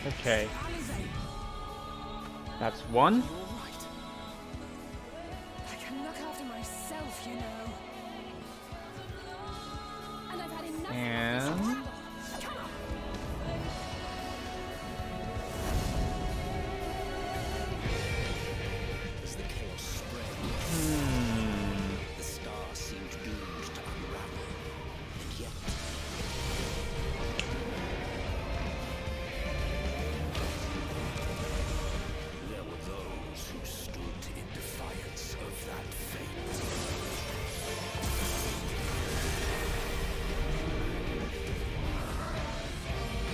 Okay. That's one. I can look after myself, you know. And I've had enough. And As the chaos spread, the stars seemed doomed to unravel. And yet, there were those who stood in defiance of that fate.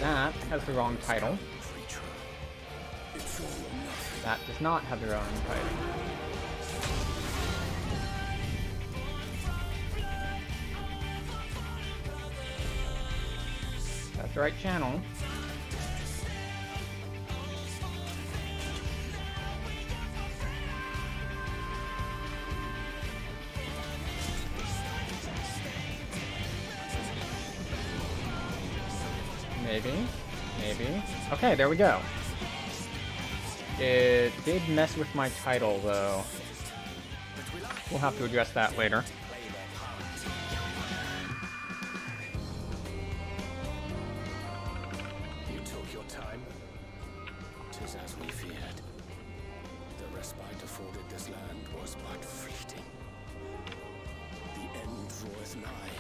that has the wrong title. Creature, it's all or nothing. That does not have the wrong title. That's the right channel. Maybe. Okay, there we go. It did mess with my title, though. We'll have to address that later. You took your time. 'Tis as we feared. The respite afforded this land was but fleeting. The end draweth nigh.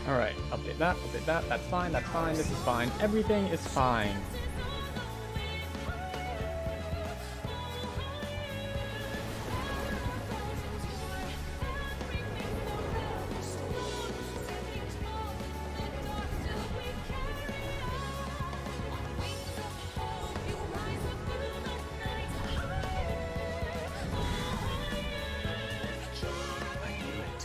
Alright, update that, that's fine, this is fine, everything is fine. I knew it.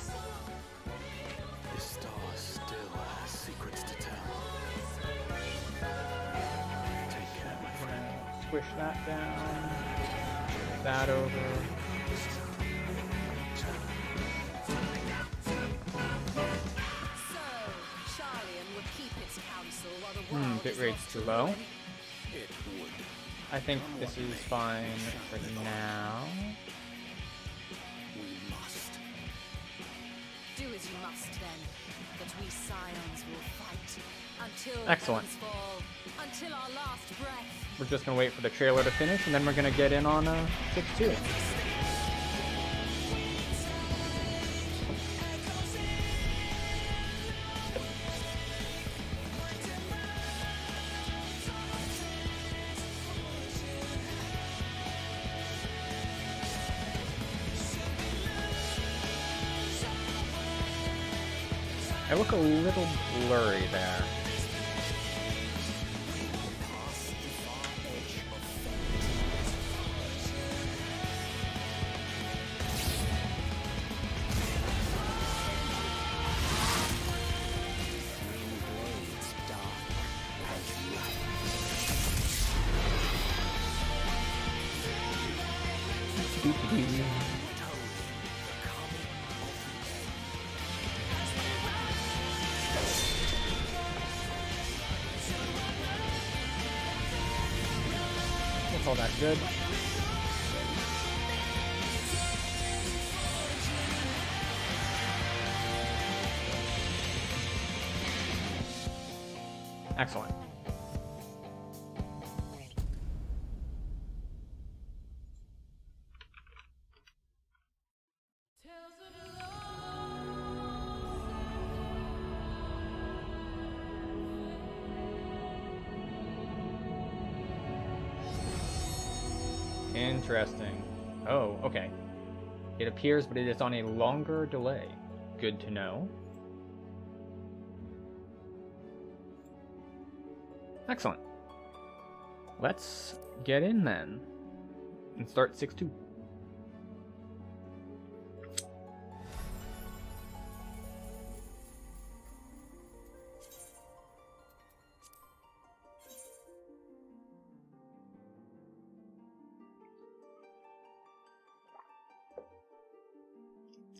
This star still has secrets to tell. Take care, my friend. Squish that down, that over. So, Charlian would keep its counsel while the world is Bitrate's lost too to low. ruin. It would. I think this is fine for now. We must. Do as you must then, but we scions will fight until Excellent. heavens fall, until our last breath. We're just gonna wait for the trailer to finish, and then we're gonna get in on 6-2. I look a little blurry there. We'll call that good. Excellent. Interesting. Oh, okay. It appears, but it is on a longer delay. Good to know. Excellent. Let's get in then and start 6-2.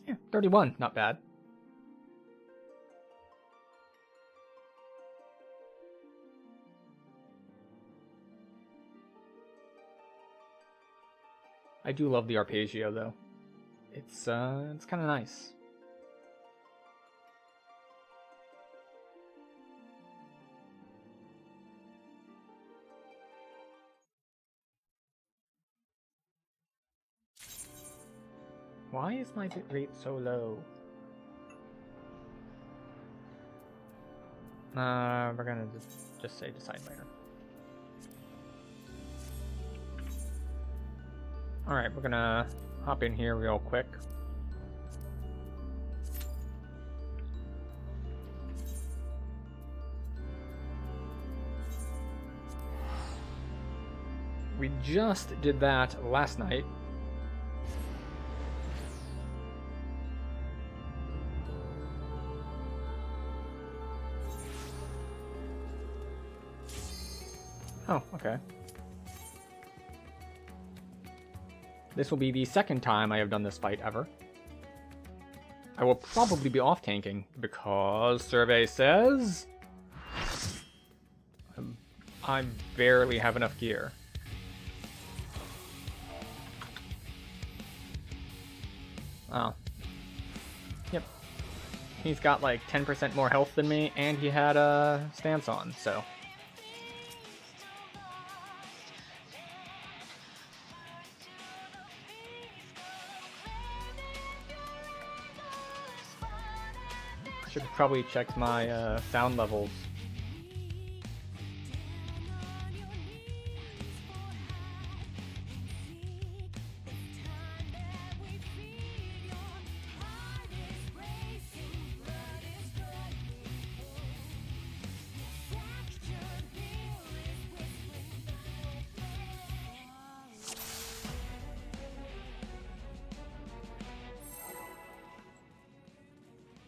Yeah, 31, not bad. I do love the arpeggio though. It's kind of nice. Why is my bit rate so low? We're gonna just say decide later. Alright, we're gonna hop in here real quick. We just did that last night. Oh, okay. This will be the second time I have done this fight ever. I will probably be off tanking because survey says I barely have enough gear. Oh. Yep. He's got like 10% more health than me, and he had a stance on, so. I should probably check my sound levels.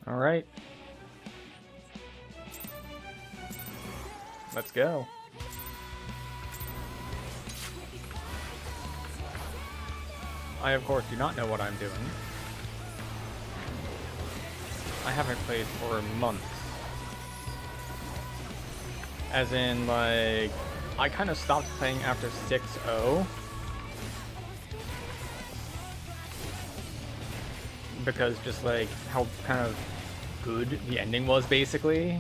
All right. Let's go. I, of course, do not know what I'm doing. I haven't played for months. As in, like, I kind of stopped playing after 6-0. Because just, like, how kind of good the ending was, basically.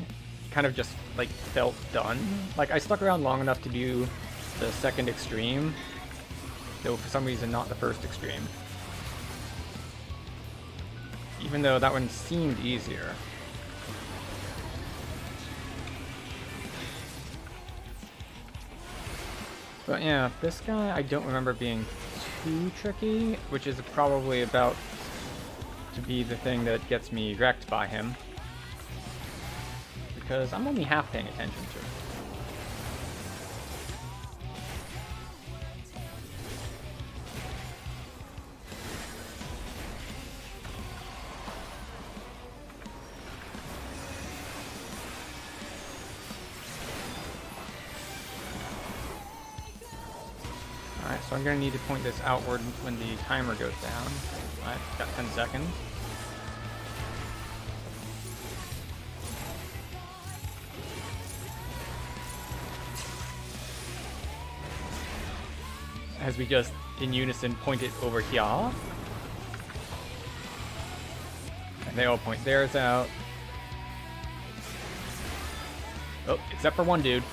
Kind of just, like, felt done. Like, I stuck around long enough to do the second extreme, though for some reason not the first extreme. Even though that one seemed easier. But yeah, this guy I don't remember being too tricky, which is probably about to be the thing that gets me wrecked by him. Because I'm only half paying attention to him. Alright, so I'm going to need to point this outward when the timer goes down. Alright, got 10 seconds. As we just, in unison, point it over here. And they all point theirs out. Oh, except for one dude.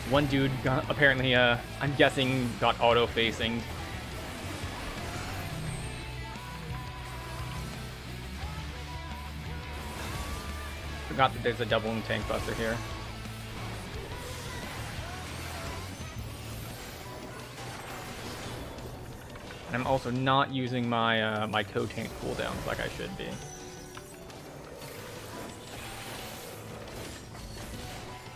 One dude got, apparently, I'm guessing, got auto-facing. Forgot that there's a doubling tank buster here. And I'm also not using my my co-tank cooldowns like I should be.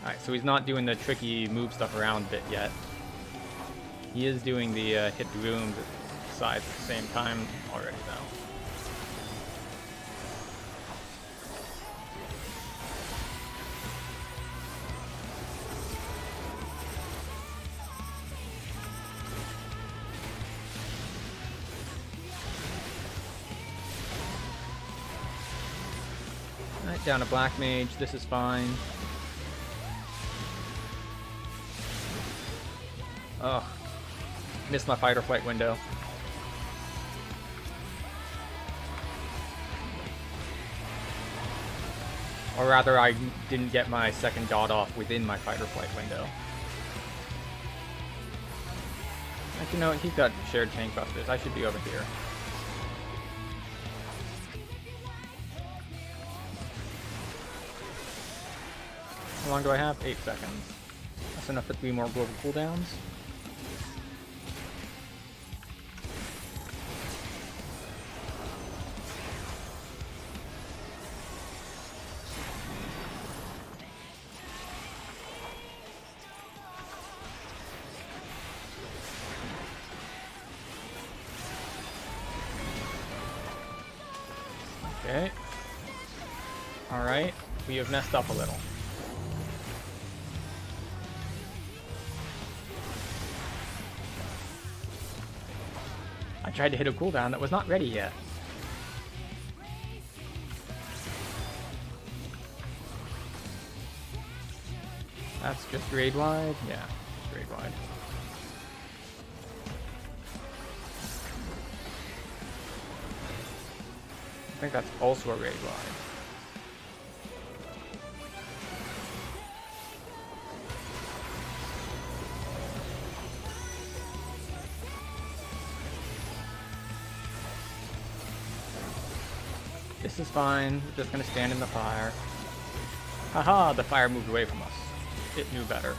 Alright, so he's not doing the tricky move stuff around bit yet. He is doing the hit the boom side at the same time already though. down a black mage. This is fine. Ugh. Missed my fight or flight window. Or rather, I didn't get my second dot off within my fight or flight window. Actually, no, he's got shared tank busters. I should be over here. How long do I have? 8 seconds. That's enough for 3 more global cooldowns. Okay. Alright, we have messed up a little. I tried to hit a cooldown that was not ready yet. That's just raid wide? Yeah, just raid wide. I think that's also a raid wide. This is fine. We're just gonna stand in the fire. Haha, the fire moved away from us. It knew better.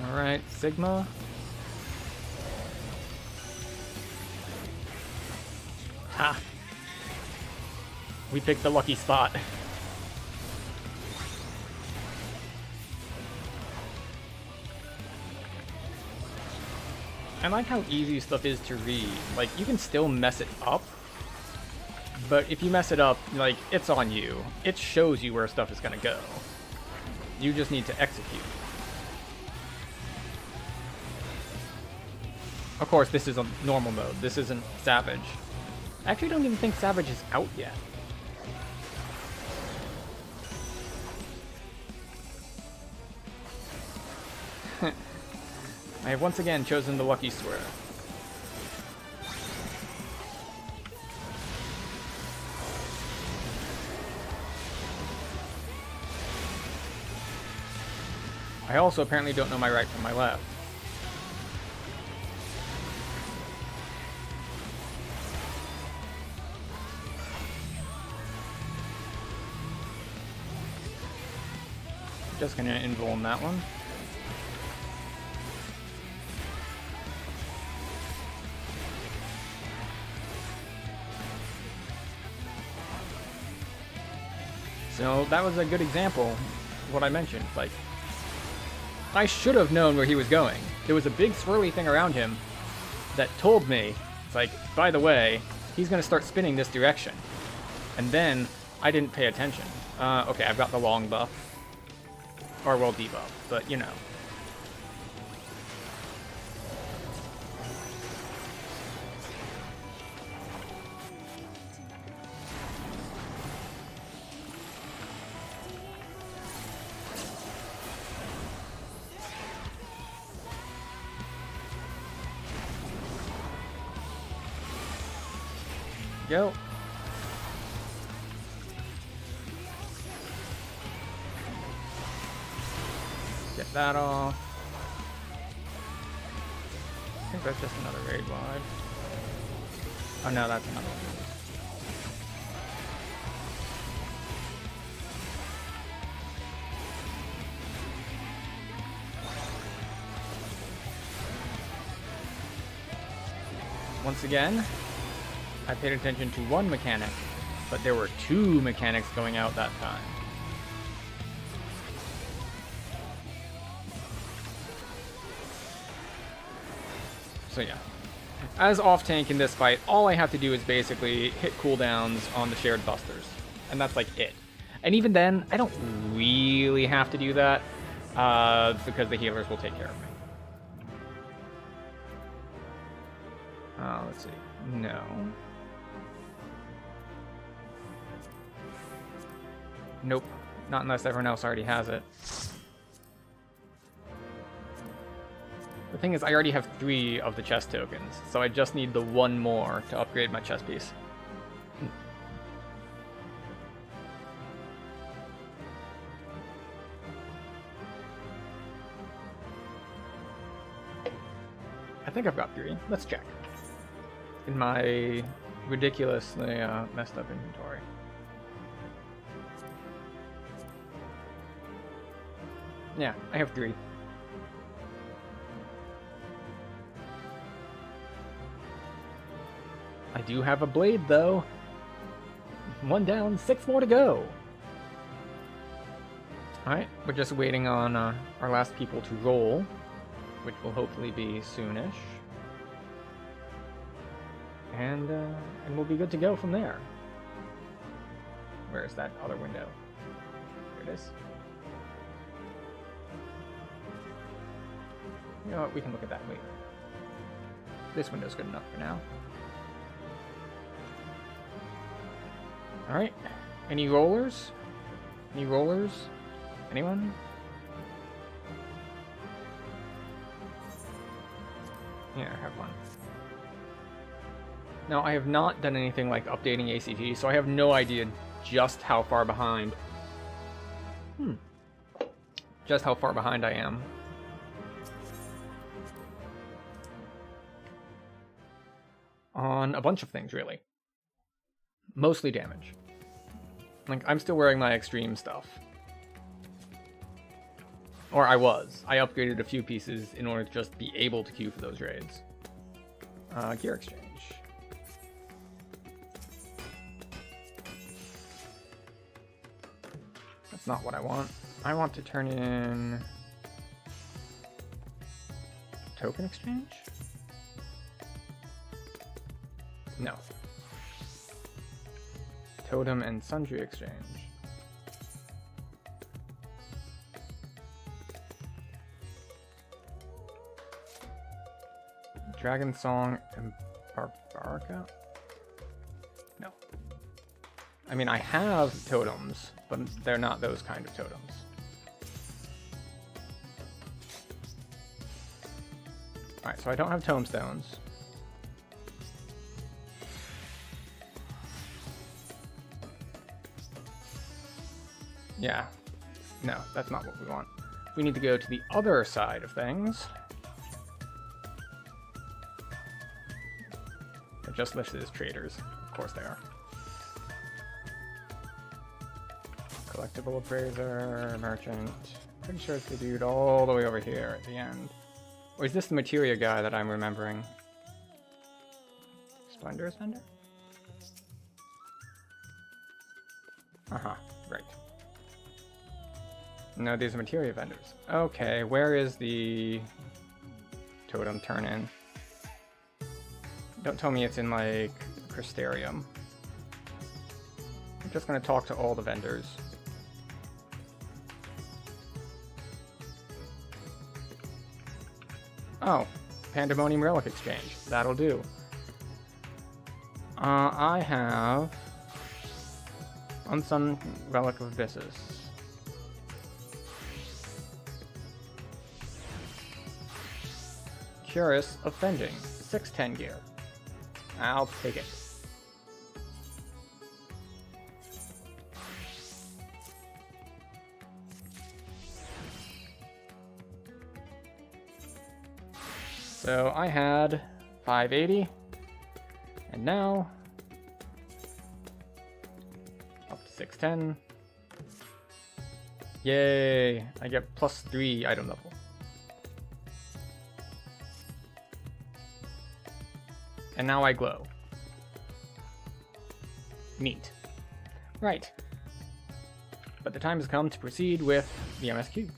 Alright, Sigma. Ha! We picked the lucky spot. I like how easy stuff is to read. Like, you can still mess it up, but if you mess it up, like, it's on you. It shows you where stuff is gonna go. You just need to execute. Of course, this is a normal mode. This isn't Savage. I actually don't even think Savage is out yet. I have once again chosen the lucky square. I also apparently don't know my right from my left. Just gonna invul on that one. So that was a good example of what I mentioned. Like, I should have known where he was going. There was a big swirly thing around him that told me, it's like, by the way, he's going to start spinning this direction. And then I didn't pay attention. Okay, I've got the long buff. Or, well, debuff, but you know. Go. Get that off. I think that's just another raid wide. Oh no, that's another one. Once again, I paid attention to one mechanic, but there were 2 mechanics going out that time. So yeah, as off-tank in this fight, all I have to do is basically hit cooldowns on the shared busters, and that's like it. And even then, I don't really have to do that, because the healers will take care of me. Let's see. No. Nope. Not unless everyone else already has it. The thing is, I already have 3 of the chest tokens, so I just need the 1 more to upgrade my chest piece. I think I've got 3. Let's check. In my ridiculously messed up inventory. Yeah, I have 3. I do have a blade, though. 1 down, 6 more to go. Alright, we're just waiting on our last people to roll, which will hopefully be soonish. And we'll be good to go from there. Where is that other window? Here it is. You know what, we can look at that later. This window's good enough for now. Alright, any rollers? Any rollers? Anyone? Yeah, I have one. Now, I have not done anything like updating ACT, so I have no idea just how far behind. Just how far behind I am. On a bunch of things, really. Mostly damage. Like, I'm still wearing my extreme stuff. Or I was. I upgraded a few pieces in order to just be able to queue for those raids. Gear exchange. That's not what I want. I want to turn in... token exchange? No. Totem and sundry exchange. Dragon Song and Barbarica? No. I mean, I have totems, but they're not those kind of totems. Alright, so I don't have tomestones. Yeah. No, that's not what we want. We need to go to the other side of things. They're just listed as traders. Of course they are. Collectible appraiser, merchant. Pretty sure it's the dude all the way over here at the end. Or is this the materia guy that I'm remembering? Splendorous vendor? Uh-huh, right. No, these are materia vendors. Okay, where is the totem turn-in? Don't tell me it's in, like, Crystarium. I'm just gonna talk to all the vendors. Oh, Pandemonium Relic Exchange. That'll do. I have... Unsung Relic of Abysses. Curious Offending. 610 gear. I'll take it. So I had 580, and now up to 610. Yay! I get +3 item level. And now I glow. Neat. Right. But the time has come to proceed with the MSQ.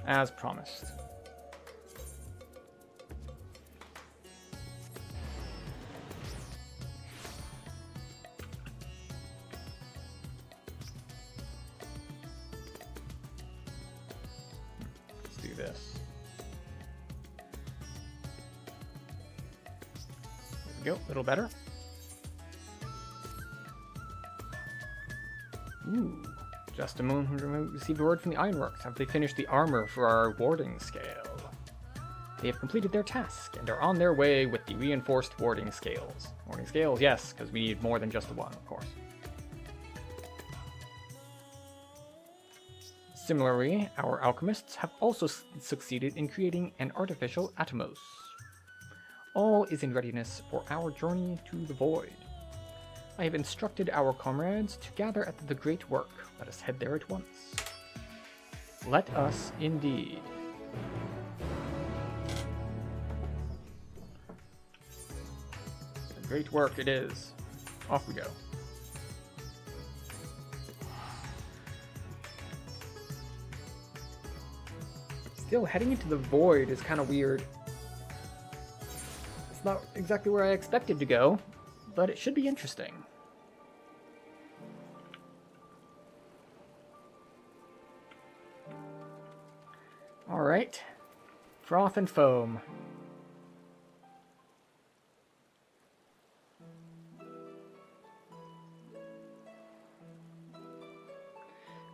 As promised. we go, a little better. Ooh, just a moment, received word from the Ironworks. Have they finished the armor for our warding scale? They have completed their task and are on their way with the reinforced warding scales. Warding scales, yes, because we need more than just the one, of course. Similarly, our alchemists have also succeeded in creating an artificial Atomos. All is in readiness for our journey to the void. I have instructed our comrades to gather at the great work. Let us head there at once. Let us indeed. The great work it is. Off we go. Still, heading into the void is kind of weird. It's not exactly where I expected to go, but it should be interesting. Alright. Froth and foam.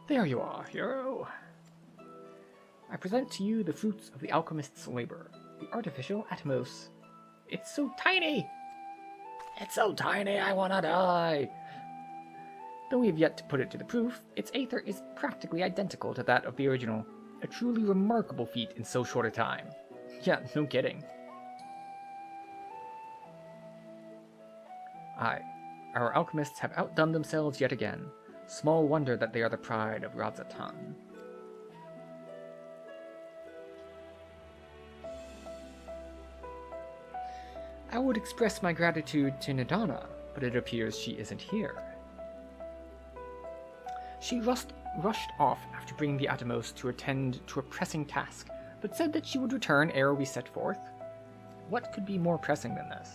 There you are, hero. I present to you the fruits of the alchemist's labor, the artificial Atomos. It's so tiny! It's so tiny, I wanna die! Though we have yet to put it to the proof, its aether is practically identical to that of the original. A truly remarkable feat in so short a time. Yeah, no kidding. Aye, our alchemists have outdone themselves yet again. Small wonder that they are the pride of Radzatan. I would express my gratitude to Nidana, but it appears she isn't here. She rushed off after bringing the Atomos to attend to a pressing task, but said that she would return ere we set forth. What could be more pressing than this?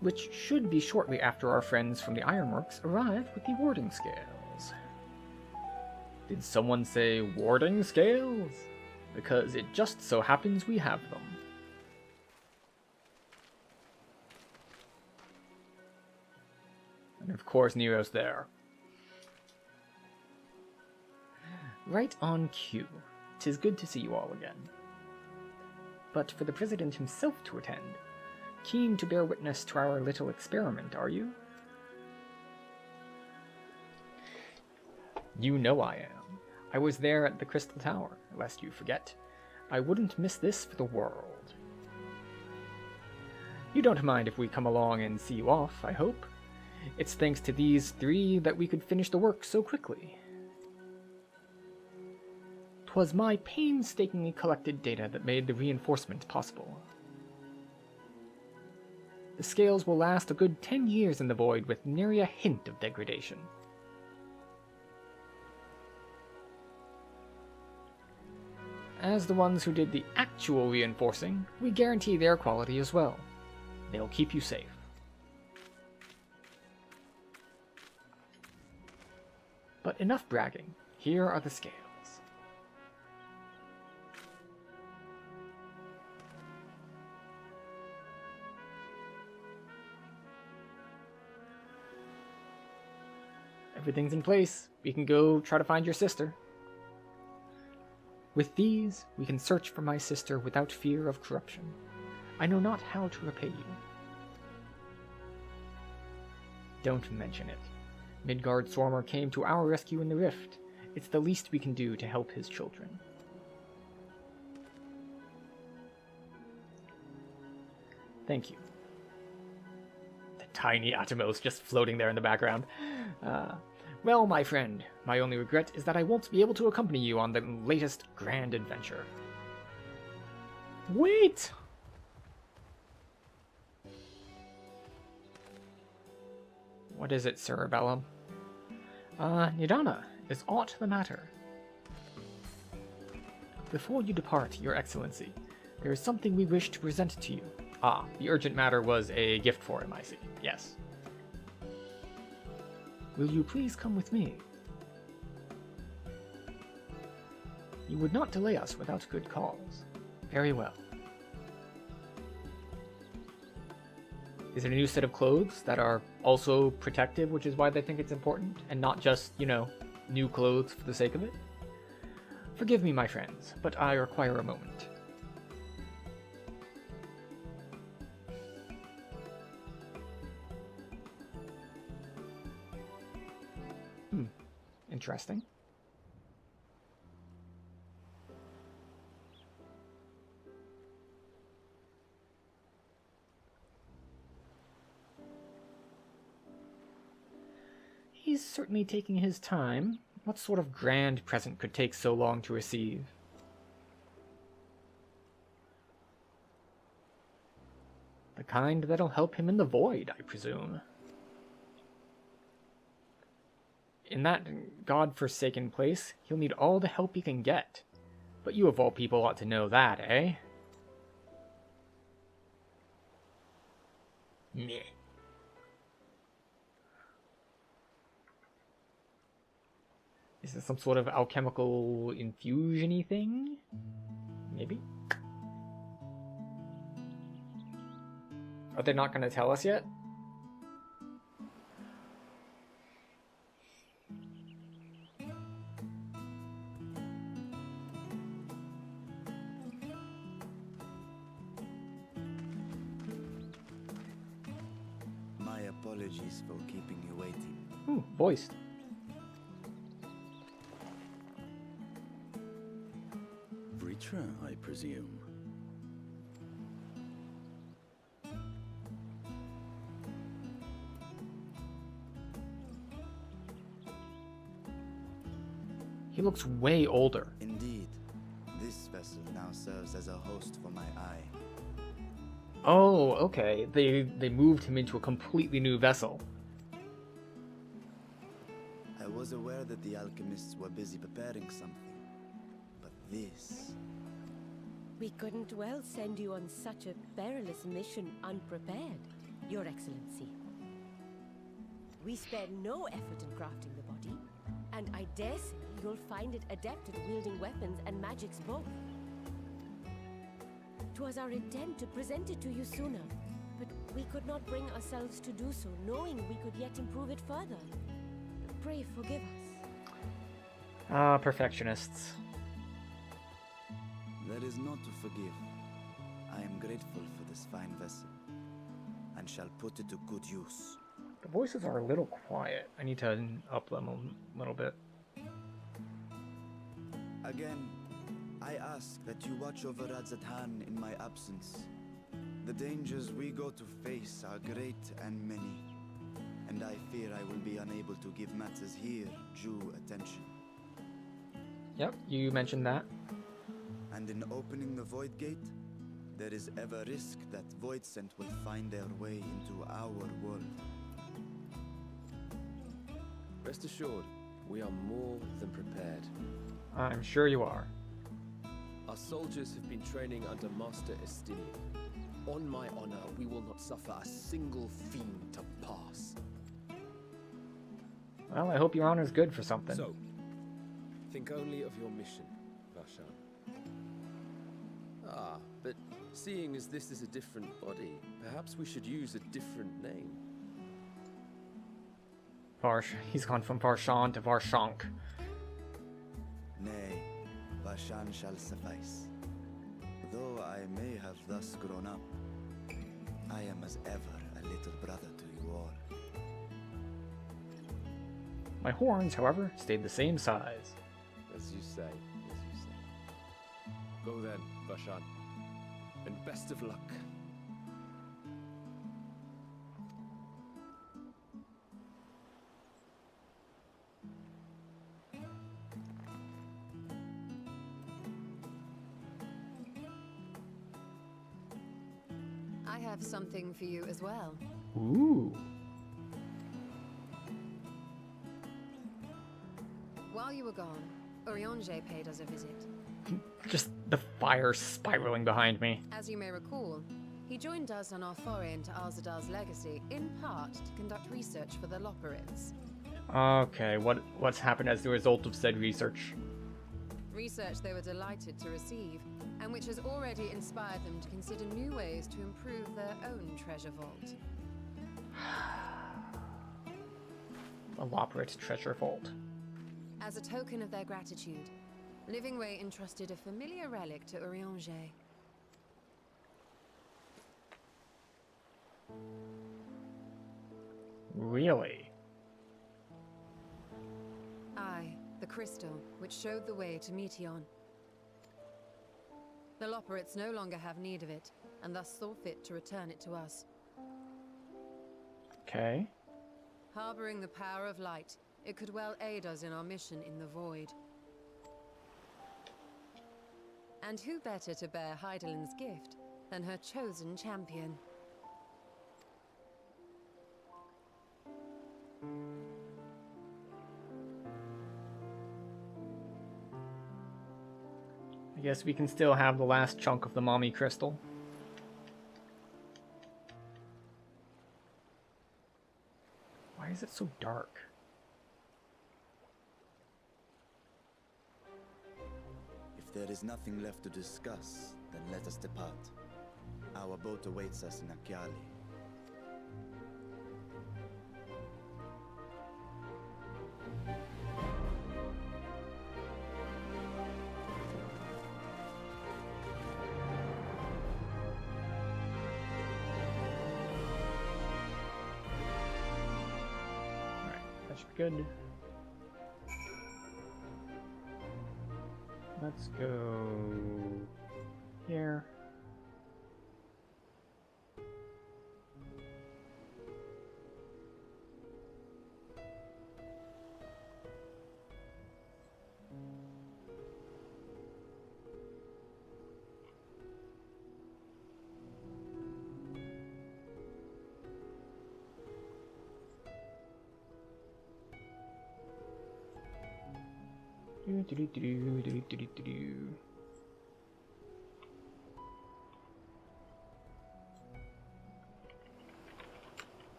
Which should be shortly after our friends from the Ironworks arrive with the warding scales. Did someone say warding scales? Because it just so happens we have them. And of course Nero's there. Right on cue. 'Tis good to see you all again. But for the President himself to attend, keen to bear witness to our little experiment, are you? You know I am. I was there at the Crystal Tower, lest you forget. I wouldn't miss this for the world. You don't mind if we come along and see you off, I hope? It's thanks to these three that we could finish the work so quickly. 'Twas my painstakingly collected data that made the reinforcement possible. The scales will last a good 10 years in the void with nary a hint of degradation. As the ones who did the actual reinforcing, we guarantee their quality as well. They'll keep you safe. But enough bragging. Here are the scales. Everything's in place. We can go try to find your sister. With these, we can search for my sister without fear of corruption. I know not how to repay you. Don't mention it. Midgard Swarmer came to our rescue in the rift. It's the least we can do to help his children. Thank you. The tiny Atomos just floating there in the background. Well, my friend, my only regret is that I won't be able to accompany you on the latest grand adventure. Wait! What is it, Cerebellum? Nidana, is aught the matter? Before you depart, Your Excellency, there is something we wish to present to you. Ah, the urgent matter was a gift for him, I see. Yes. Will you please come with me? You would not delay us without good cause. Very well. Is it a new set of clothes that are also protective, which is why they think it's important, and not just, you know, new clothes for the sake of it? Forgive me, my friends, but I require a moment. Interesting. He's certainly taking his time. What sort of grand present could take so long to receive? The kind that'll help him in the void, I presume. In that god-forsaken place, he'll need all the help he can get. But you of all people ought to know that, eh? Meh. Is this some sort of alchemical infusion-y thing? Maybe? Are they not going to tell us yet? My apologies for keeping you waiting. Ooh, voiced. Vritra, I presume. He looks way older. Indeed, this vessel now serves as a host for my eye. Oh, okay. They moved him into a completely new vessel. I was aware that the alchemists were busy preparing something, but this... We couldn't well send you on such a perilous mission unprepared, Your Excellency. We spared no effort in crafting the body, and I dare say you'll find it adept at wielding weapons and magics both. 'Twas our intent to present it to you sooner, but we could not bring ourselves to do so, knowing we could yet improve it further. Pray forgive us. Ah, perfectionists. There is not to forgive. I am grateful for this fine vessel, and shall put it to good use. The voices are a little quiet. I need to up them a little bit. Again, I ask that you watch over Radzatan in my absence. The dangers we go to face are great and many, and I fear I will be unable to give matters here due attention. Yep, you mentioned that. And in opening the Void Gate, there is ever risk that Void Scent will find their way into our world. Rest assured, we are more than prepared. I'm sure you are. Our soldiers have been training under Master Estinian. On my honor, we will not suffer a single fiend to pass. Well, I hope your honor's good for something. So, think only of your mission, Varshan. Ah, but seeing as this is a different body, perhaps we should use a different name. He's gone from Varshan to Varshank. Nay, Vashan shall suffice. Though I may have thus grown up, I am as ever a little brother to you all. My horns, however, stayed the same size. As you say, as you say. Go then, Varshan, and best of luck. I have something for you as well. Ooh. While you were gone, Urianger paid us a visit. Just the fire spiraling behind me. As you may recall, he joined us on our foray into Alzadar's legacy, in part to conduct research for the Loperids. Okay, what's happened as the result of said research? Research they were delighted to receive, and which has already inspired them to consider new ways to improve their own treasure vault. Elaborate treasure vault. As a token of their gratitude, Living Ray entrusted a familiar relic to Urianger. Really? Aye, the crystal, which showed the way to Meteon. The Loporrits no longer have need of it, and thus saw fit to return it to us. Okay. Harboring the power of light, it could well aid us in our mission in the Void. And who better to bear Hydaelyn's gift than her chosen champion? I guess we can still have the last chunk of the mommy crystal. Why is it so dark? If there is nothing left to discuss, then let us depart. Our boat awaits us in Akyali. Alright, that should be good. Let's go here.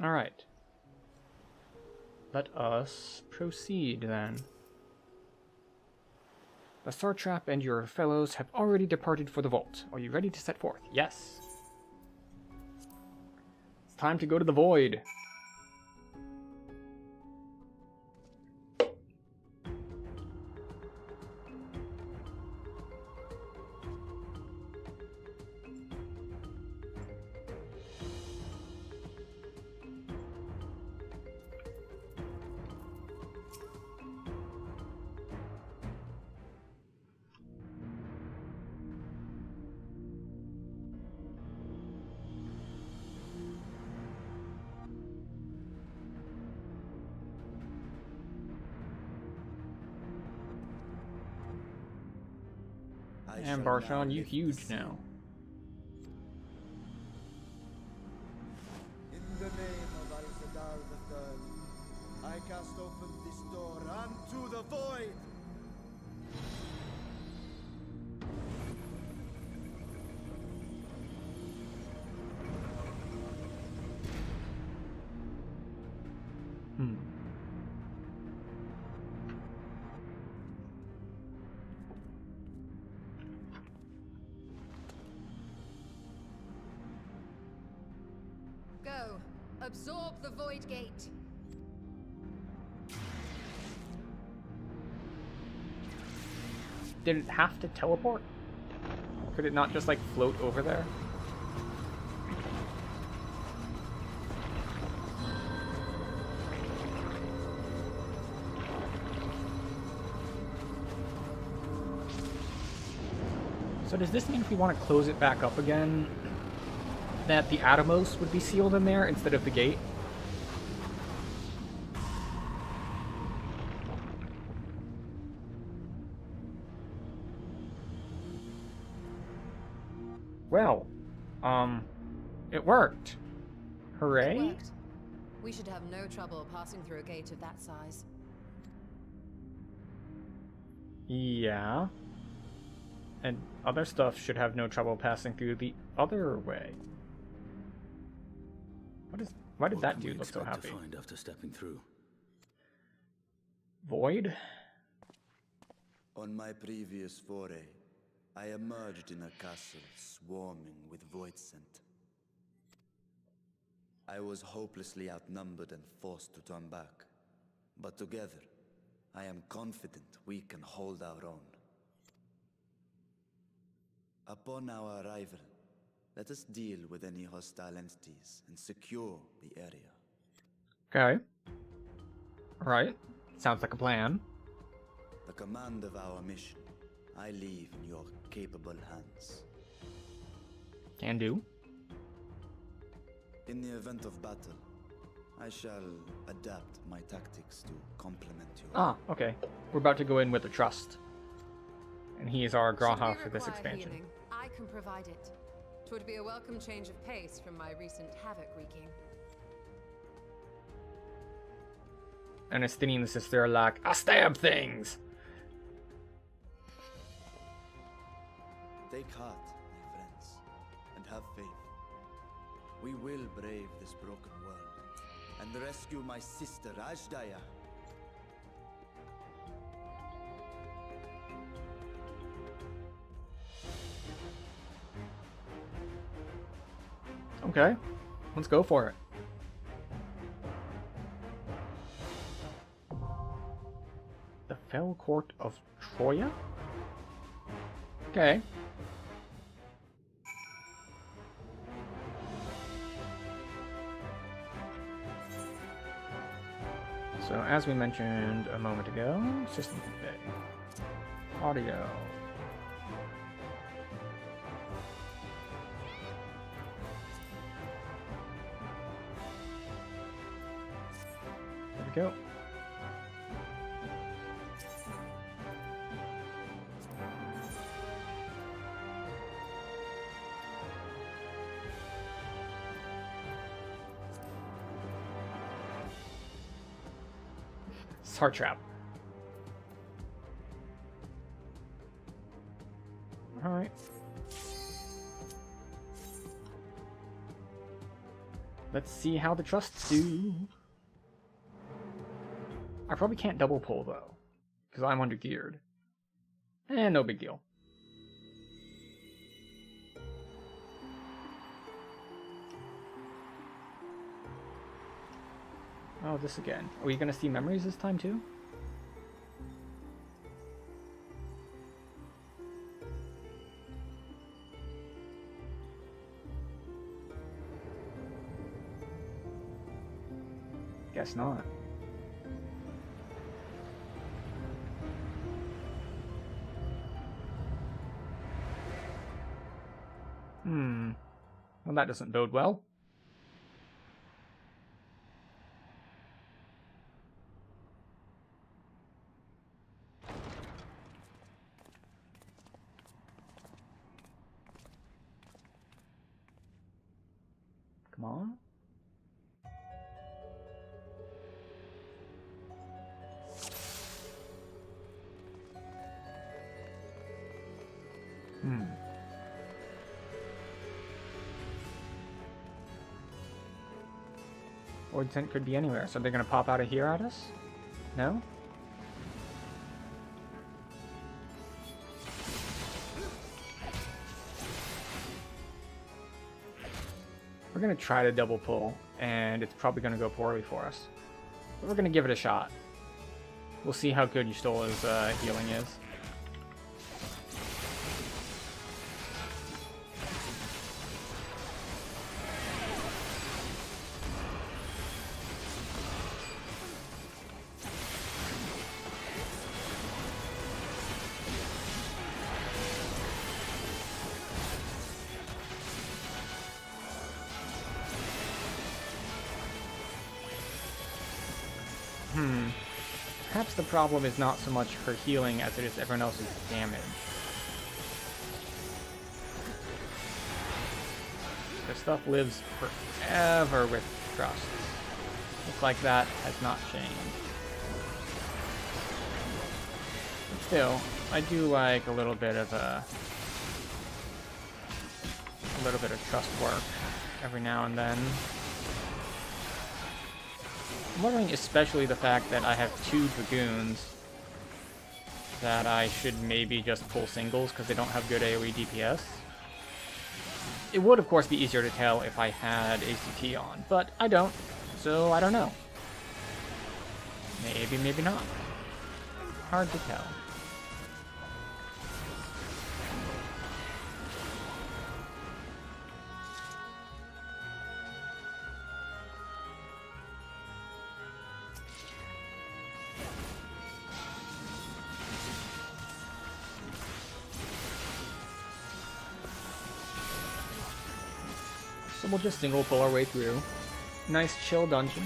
All right. Let us proceed then. The sword trap and your fellows have already departed for the vault. Are you ready to set forth? Yes. It's time to go to the void. And Barshawn, you huge now. In the name of Al-Zadar III, I cast open this door unto the void! Go. Absorb the Void Gate. Did it have to teleport? Could it not just like float over there? So does this mean if we want to close it back up again, that the Atomos would be sealed in there instead of the gate? Well, it worked. Hooray! It worked. We should have no trouble passing through a gate of that size. Yeah. And other stuff should have no trouble passing through the other way. Why did that dude look so happy? To find after stepping through? Void? On my previous foray, I emerged in a castle swarming with void scent. I was hopelessly outnumbered and forced to turn back. But together, I am confident we can hold our own. Upon our arrival, let us deal with any hostile entities and secure the area. Okay. Alright. Sounds like a plan. The command of our mission, I leave in your capable hands. Can do. In the event of battle, I shall adapt my tactics to complement your... Ah, okay. We're about to go in with a trust. And he is our Graha for this expansion. Healing, I can provide it. 'Twould be a welcome change of pace from my recent havoc wreaking. And Estinian sister are like, I stab things! Take heart, my friends, and have faith. We will brave this broken world and rescue my sister Ajdaya. Okay. Let's go for it. The Fell Court of Troya? Okay. So, as we mentioned a moment ago, system today. Audio. There we go. Heart trap. Alright. Let's see how the trusts do. I probably can't double pull though, because I'm under geared. No big deal. Oh, this again. Are we gonna see memories this time too? Guess not. Well, that doesn't bode well. Come on. Void scent could be anywhere, so they're gonna pop out of here at us? No? We're gonna try to double pull, and it's probably gonna go poorly for us. But we're gonna give it a shot. We'll see how good Yustola's healing is. Perhaps the problem is not so much her healing as it is everyone else's damage. This stuff lives forever with trust. Looks like that has not changed. But still, I do like a little bit of trust work every now and then. I'm wondering especially the fact that I have 2 Dragoons that I should maybe just pull singles because they don't have good AoE DPS. It would of course be easier to tell if I had ACT on, but I don't, so I don't know. Maybe, maybe not. Hard to tell. So we'll just single pull our way through. Nice chill dungeon.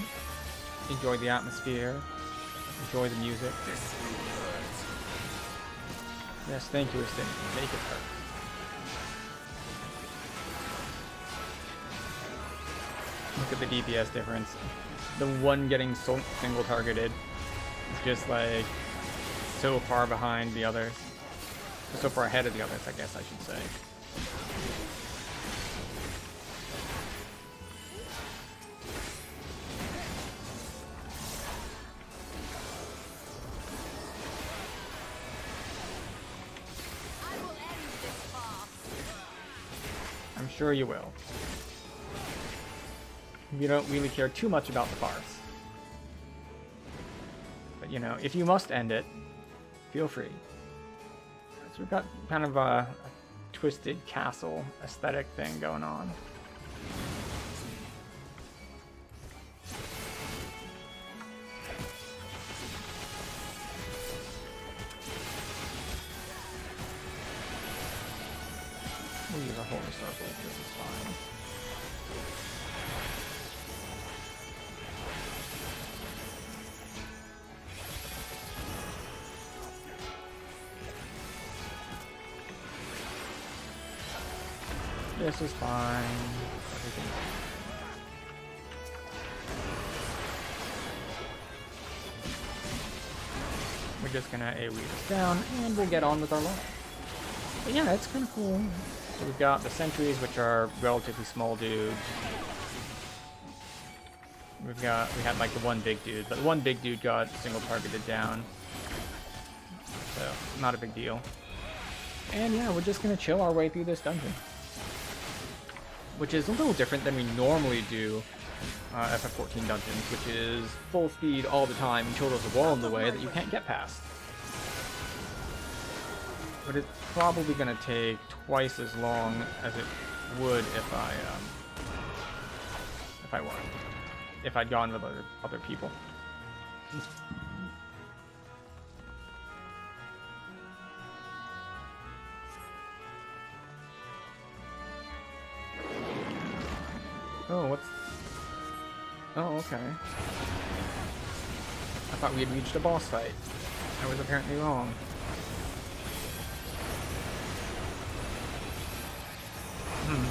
Enjoy the atmosphere. Enjoy the music. Yes, thank you, Astin. Make it hurt. Look at the DPS difference. The one getting single targeted is just like so far behind the others. So far ahead of the others, I guess I should say. I'm sure you will. You don't really care too much about the farce. But you know, if you must end it, feel free. So we've got kind of a twisted castle aesthetic thing going on. We'll use a holy circle. This is fine. This is fine. Everything's We're just gonna AoE this down, and we'll get on with our life. But yeah, it's kind of cool. So we've got the sentries, which are relatively small dudes. We had like the one big dude, but the one big dude got single targeted down. So, not a big deal. And yeah, we're just gonna chill our way through this dungeon. Which is a little different than we normally do FF14 dungeons, which is full speed all the time until there's a wall in the way that you can't get past. But it's probably going to take twice as long as it would if I'd gone with other people. Oh, what's... Oh, okay. I thought we had reached a boss fight. I was apparently wrong.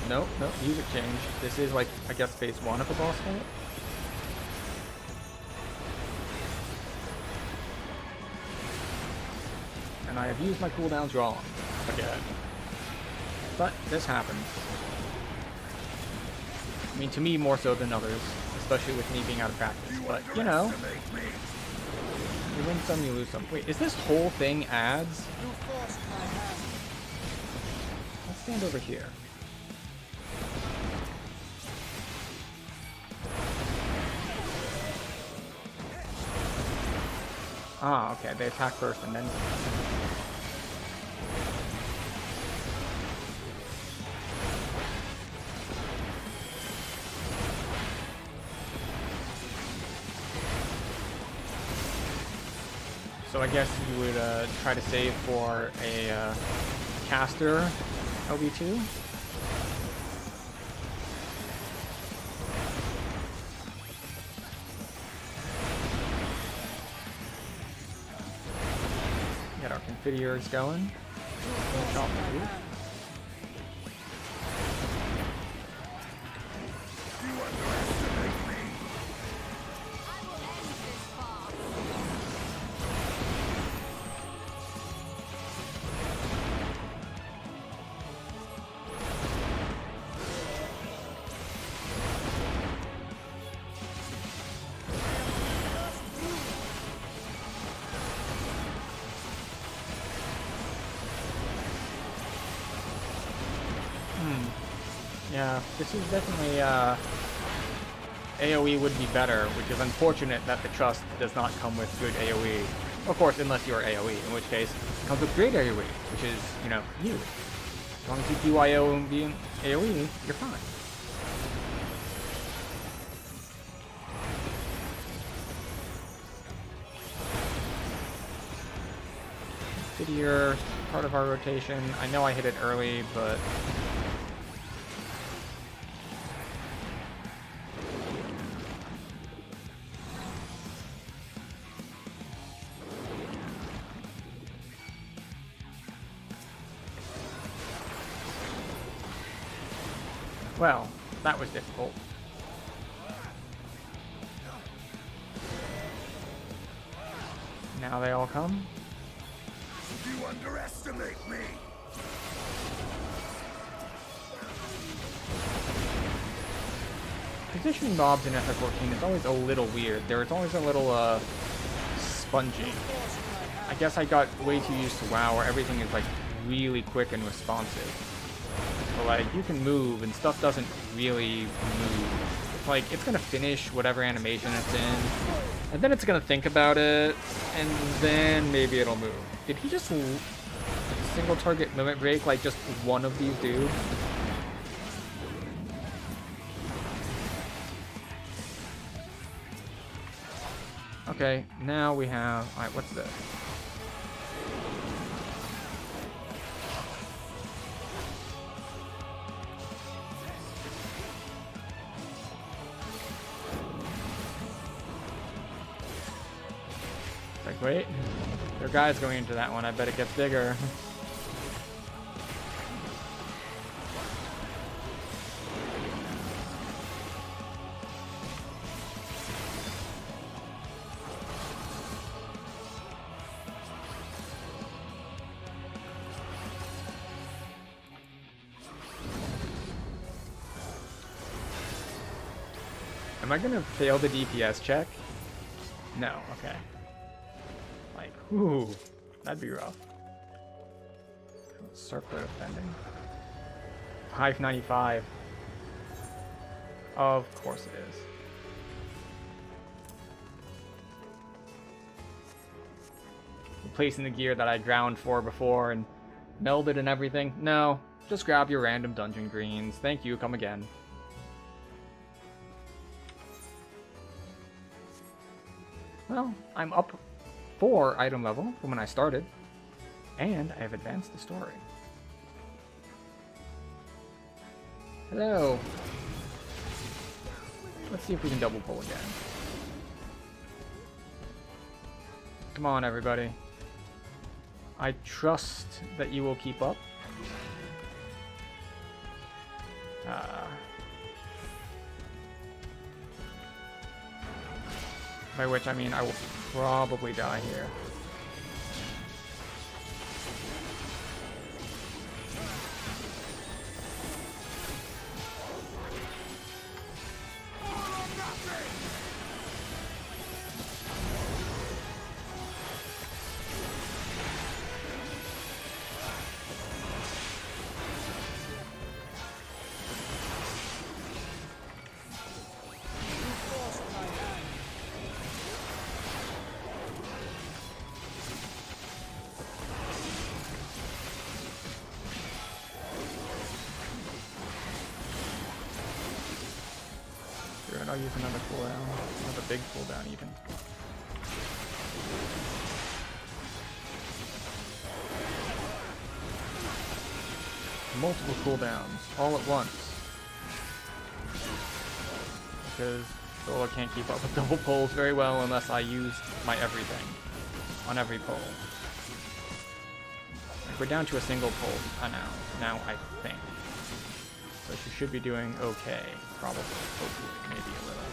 Nope, music changed. This is like, I guess, phase 1 of a boss fight? And I have used my cooldowns wrong. Again. But this happens. I mean, to me more so than others, especially with me being out of practice, but, you know, you win some, you lose some. Wait, is this whole thing ads? Let's stand over here. Ah, okay, they attack first and then... So I guess you would try to save for a caster LB2. Get our configures going. Finish off the roof. Yeah, this is definitely, AoE would be better, which is unfortunate that the Trust does not come with good AoE. Of course, unless you're AoE, in which case, it comes with great AoE, which is, you know, you. As long as you PYO and be AoE, you're fine. Here, part of our rotation. I know I hit it early, but well, that was difficult. Now they all come. You underestimate me! Positioning mobs in FF14 is always a little weird. There's always a little, spongy. I guess I got way too used to WoW where everything is, like, really quick and responsive. So, like, you can move and stuff doesn't really move. It's like, it's gonna finish whatever animation it's in, and then it's gonna think about it, and then maybe it'll move. Did he just single target movement break like just one of these dudes? Okay, now we have... Alright, what's this? Like, wait. There are guys going into that one. I bet it gets bigger. Am I gonna fail the DPS check? No, okay. Like, ooh, that'd be rough. Circular defending. 595. Of course it is. Replacing the gear that I ground for before and melded and everything. No, just grab your random dungeon greens. Thank you, come again. Well, I'm up 4 item level from when I started, and I have advanced the story. Hello. Let's see if we can double pull again. Come on, everybody. I trust that you will keep up. By which I mean I will probably die here. I'll use another cooldown. Another big cooldown even. Multiple cooldowns all at once. Because Zola can't keep up with double pulls very well unless I use my everything on every pull. Like we're down to a single pull now I think. So she should be doing okay, probably, hopefully, maybe a little.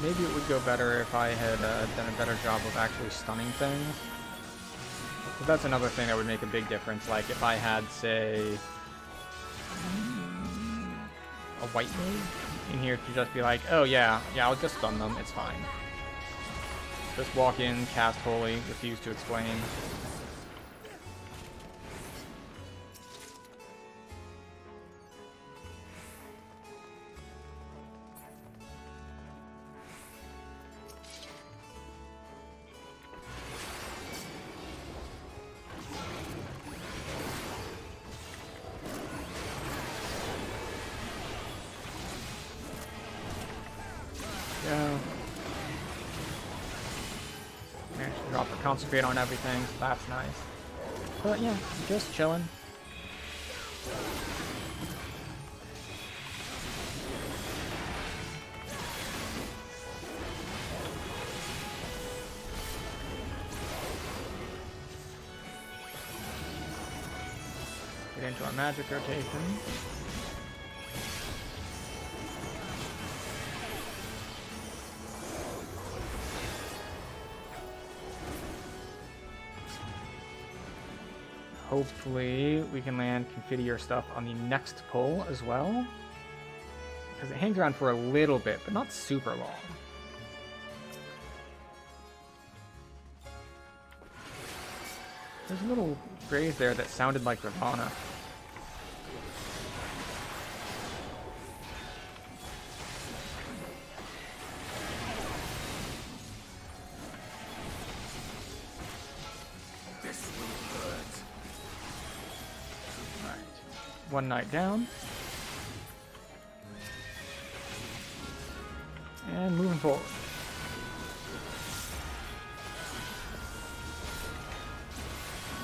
Maybe it would go better if I had done a better job of actually stunning things. But that's another thing that would make a big difference, like if I had, say, a white mage in here to just be like, oh yeah, I'll just stun them, it's fine. Just walk in, cast Holy, refuse to explain. concentrate on everything, so that's nice. But yeah, just chilling. Get into our magic rotation. Hopefully we can land Confiteor stuff on the next pull as well. Because it hangs around for a little bit, but not super long. There's a little phrase there that sounded like Ravana. One knight down. And moving forward.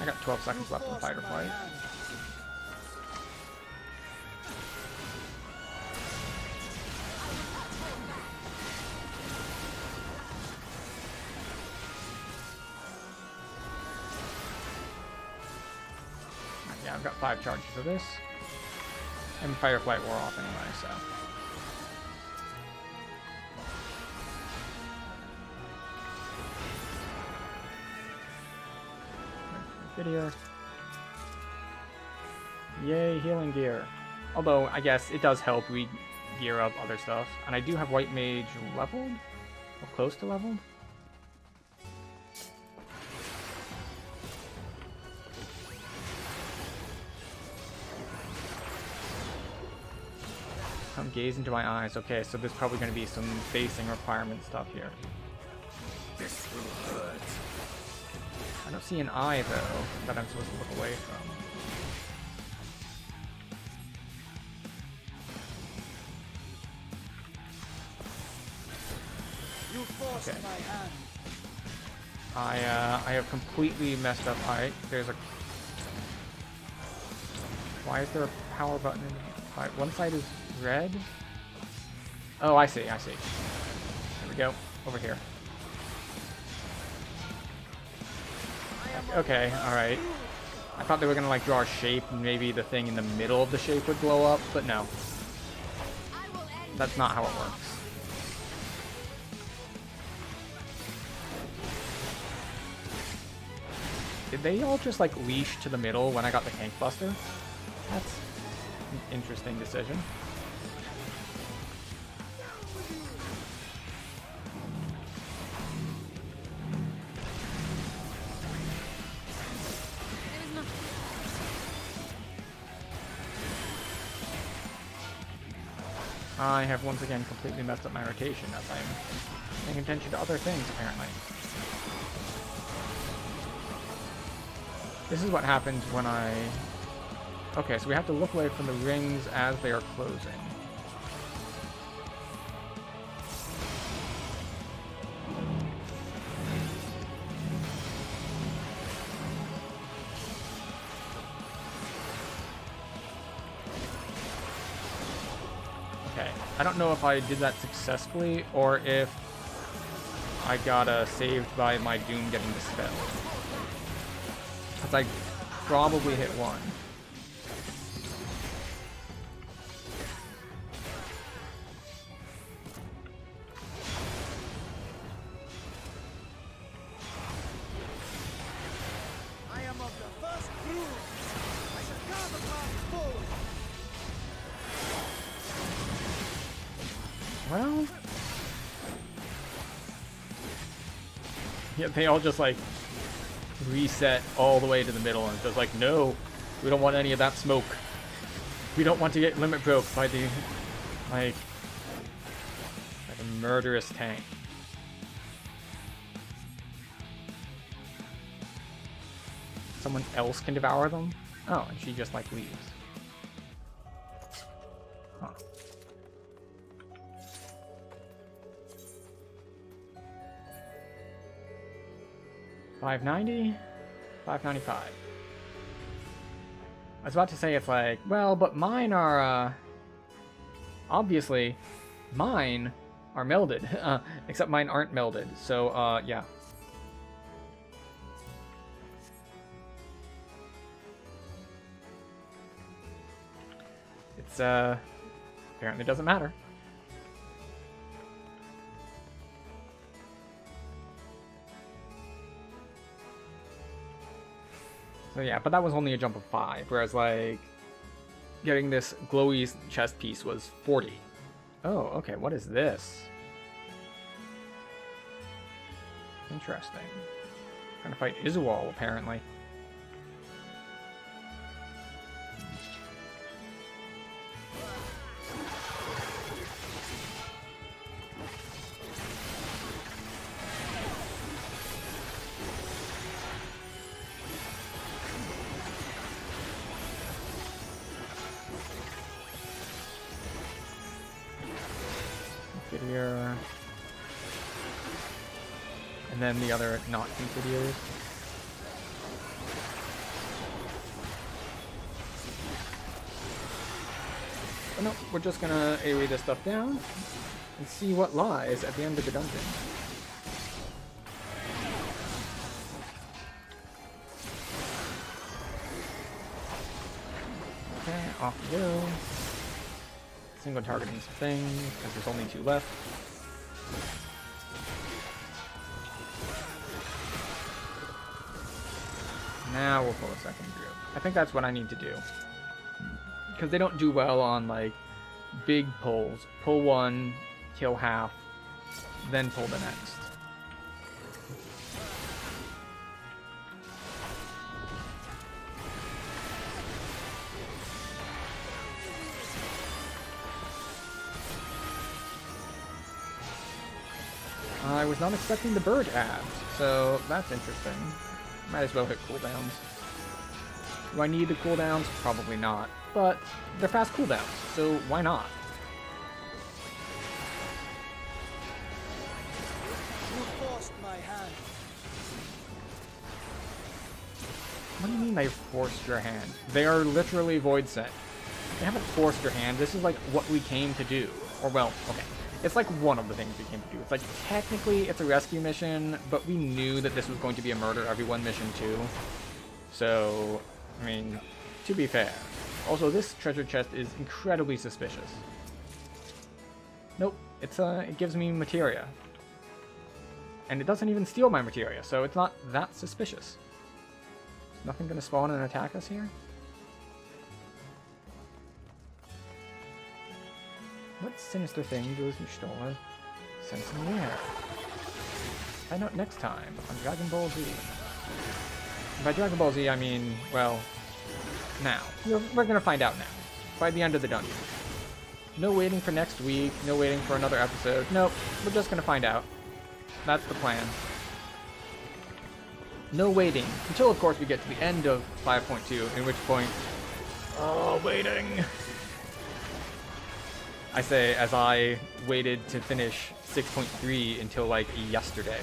I got 12 seconds left in fight or flight. Yeah, I've got 5 charges of this. And Fireflight wore off anyway, so. Video. Yay, healing gear. Although, I guess it does help we gear up other stuff. And I do have White Mage leveled? Or close to leveled? Come gaze into my eyes. Okay, so there's probably going to be some facing requirement stuff here. This will hurt. I don't see an eye, though, that I'm supposed to look away from. You forced Okay. my hand. I have completely messed up. Alright, there's a... Why is there a power button in the... Alright, one side is red. Oh, I see, I see. There we go. Over here. Okay, alright. I thought they were gonna like draw a shape and maybe the thing in the middle of the shape would blow up, but no. That's not how it works. Did they all just like leash to the middle when I got the Tank Buster? That's an interesting decision. I have once again completely messed up my rotation as I'm paying attention to other things, apparently. This is what happens when I... Okay, so we have to look away from the rings as they are closing. Okay, I don't know if I did that successfully or if I got saved by my Doom getting dispelled. Because I probably hit one. I am of the first brood. I shall carve a path forward. Well... Yeah, they all just like reset all the way to the middle and just like, no, we don't want any of that smoke. We don't want to get limit broke by the like a murderous tank. Someone else can devour them? Oh, and she just like leaves. Huh. 590, 595. I was about to say it's like, well, but mine are, obviously, mine are melded, except mine aren't melded, so, yeah. It's, apparently doesn't matter. So yeah, but that was only a jump of 5, whereas like getting this glowy chest piece was 40. Oh, okay, what is this? Interesting. Trying to fight Izual, apparently. Confiteor. And then the other not Confiteors. But no, we're just gonna AoE this stuff down and see what lies at the end of the dungeon. Okay, off we go. Single targeting some things, because there's only 2 left. Now we'll pull a second group. I think that's what I need to do. Because they don't do well on, like, big pulls. Pull one, kill half, then pull the next. I was not expecting the bird abs, so that's interesting. Might as well hit cooldowns. Do I need the cooldowns? Probably not, but they're fast cooldowns, so why not? You forced my hand. What do you mean they forced your hand? They are literally void sent. They haven't forced your hand. This is like what we came to do. Or well, okay. It's like one of the things we came to do. It's like technically it's a rescue mission, but we knew that this was going to be a murder everyone mission too. So, I mean, to be fair. Also, this treasure chest is incredibly suspicious. Nope, it gives me materia. And it doesn't even steal my materia, so it's not that suspicious. Is nothing gonna spawn and attack us here? What sinister thing goes you stole? Sense in the air. Find out next time on Dragon Ball Z. And by Dragon Ball Z, I mean, well, now. We're gonna find out now. By the end of the dungeon. No waiting for next week, no waiting for another episode. Nope, we're just gonna find out. That's the plan. No waiting. Until, of course, we get to the end of 5.2, in which point... Oh, waiting! I say as I waited to finish 6.3 until like yesterday.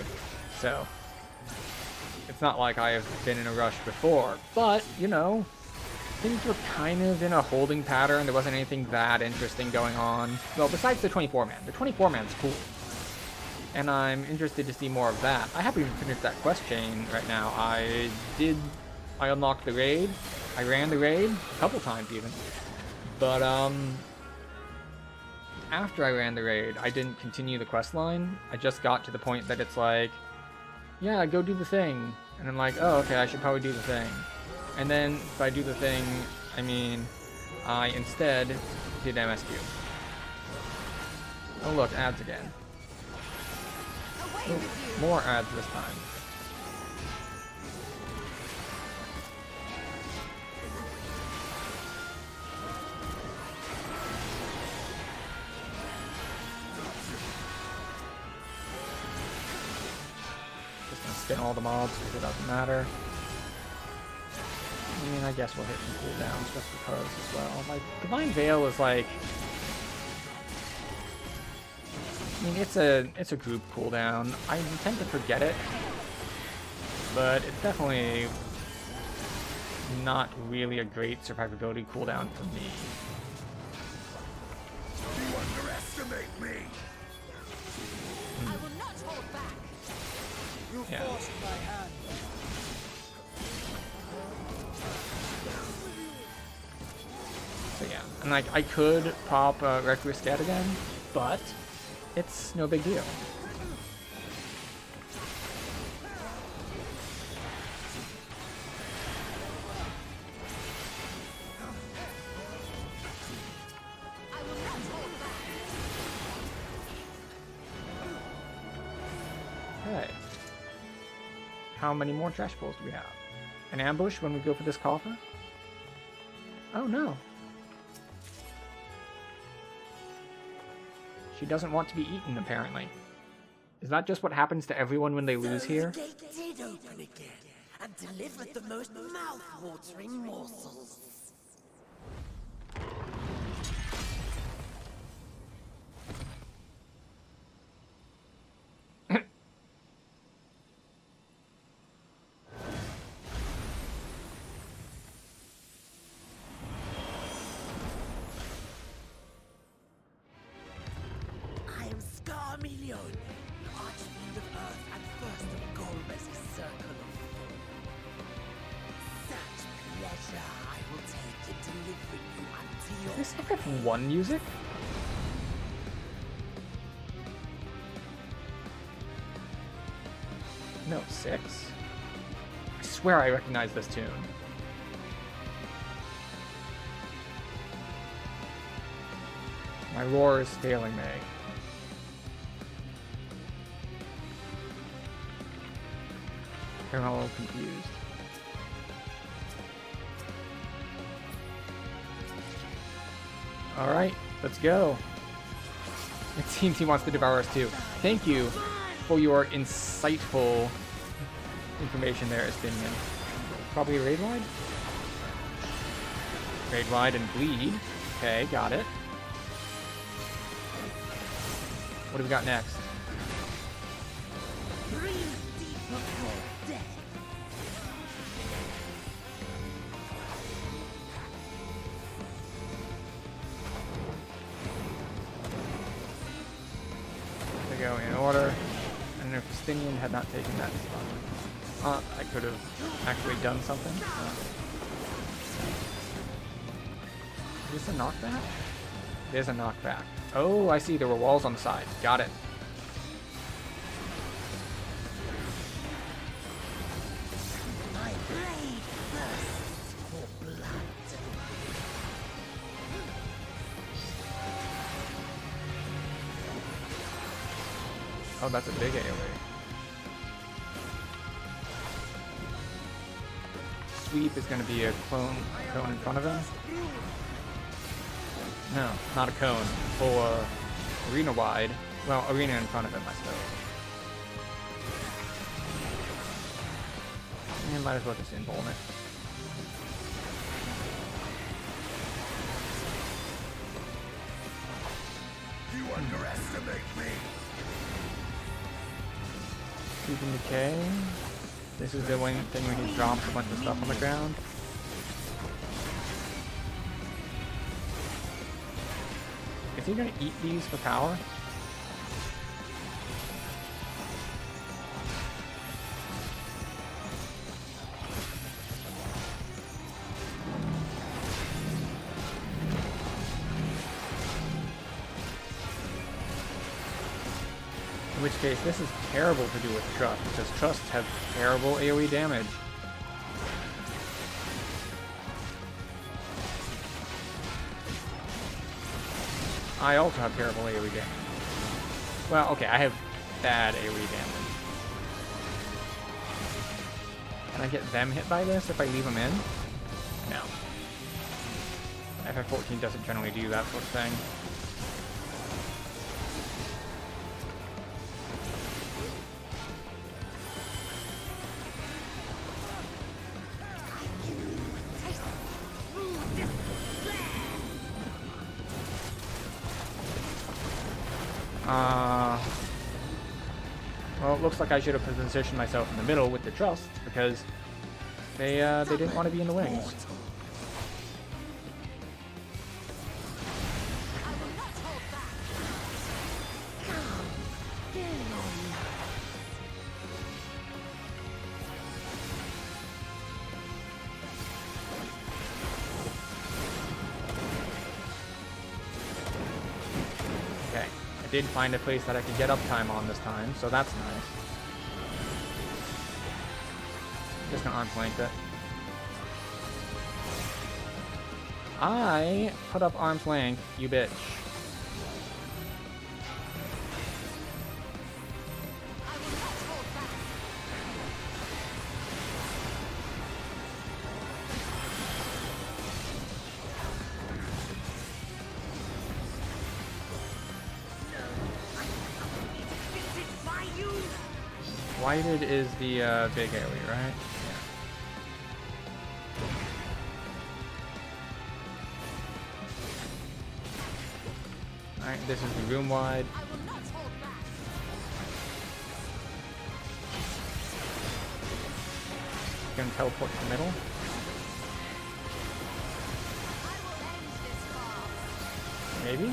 So, it's not like I have been in a rush before, but, you know, things were kind of in a holding pattern. There wasn't anything that interesting going on. Well, besides the 24-man. The 24-man's cool. And I'm interested to see more of that. I haven't even finished that quest chain right now. I unlocked the raid. I ran the raid a couple times even. But, after I ran the raid, I didn't continue the quest line. I just got to the point that it's like, yeah, go do the thing. And I'm like, oh, okay, I should probably do the thing. And then, if I do the thing, I mean, I instead did MSQ. Oh look, ads again. Oh, more ads this time. Spin all the mobs because it doesn't matter. I mean, I guess we'll hit some cooldowns just because as well. Like, Divine Veil is like... I mean, it's a group cooldown. I tend to forget it. but it's definitely not really a great survivability cooldown for me. You underestimate me! I will not hold back. You Yeah. forced my hand. So yeah, and like I could pop Requiem Scat again, but it's no big deal. I will not hold back. Okay. How many more trash pulls do we have? An ambush when we go for this coffer? Oh no. She doesn't want to be eaten, apparently. Is that just what happens to everyone when they lose here? The gate did open again and delivered the most mouth-watering morsels. I am Scarmelion, Archfiend of Earth and first of Golbez's Circle of Four. Such pleasure I will take in delivering you unto your Does this have one music? No, 6. I swear I recognize this tune. My roar is failing me. I'm a little confused. Alright, let's go. It seems he wants to devour us too. Thank you for your insightful information there, Estinian. Probably raid wide? Raid wide and bleed. Okay, got it. What do we got next? breathe deep of your death. They go in order. And if Estinian had not taken that spot, I could have actually done something. Is this a knockback? There's a knockback. Oh, I see. There were walls on the side. Got it. My blade thirsts for blood. Oh, that's a big AoE. Sweep is going to be a cone in front of him. No, not a cone. Or arena wide. Well, arena in front of him, I suppose. And might as well just invuln it. You underestimate me! Sweep and decay. This is the one thing when he drops a bunch of stuff on the ground. Is he gonna eat these for power? In which case, this is terrible to do with Trust, because Trusts have terrible AoE damage. I also have terrible AoE damage. Well, okay, I have bad AoE damage. Can I get them hit by this if I leave them in? No. FF14 doesn't generally do that sort of thing. Well, it looks like I should have positioned myself in the middle with the trust, because they didn't want to be in the wings. Okay, I did find a place that I could get uptime on this time, so that's nice. Just gonna arm flank it. I put up arm's length, you bitch. Whited is the big area, right? Yeah. Alright, this is the room wide. Gonna teleport to the middle. Maybe?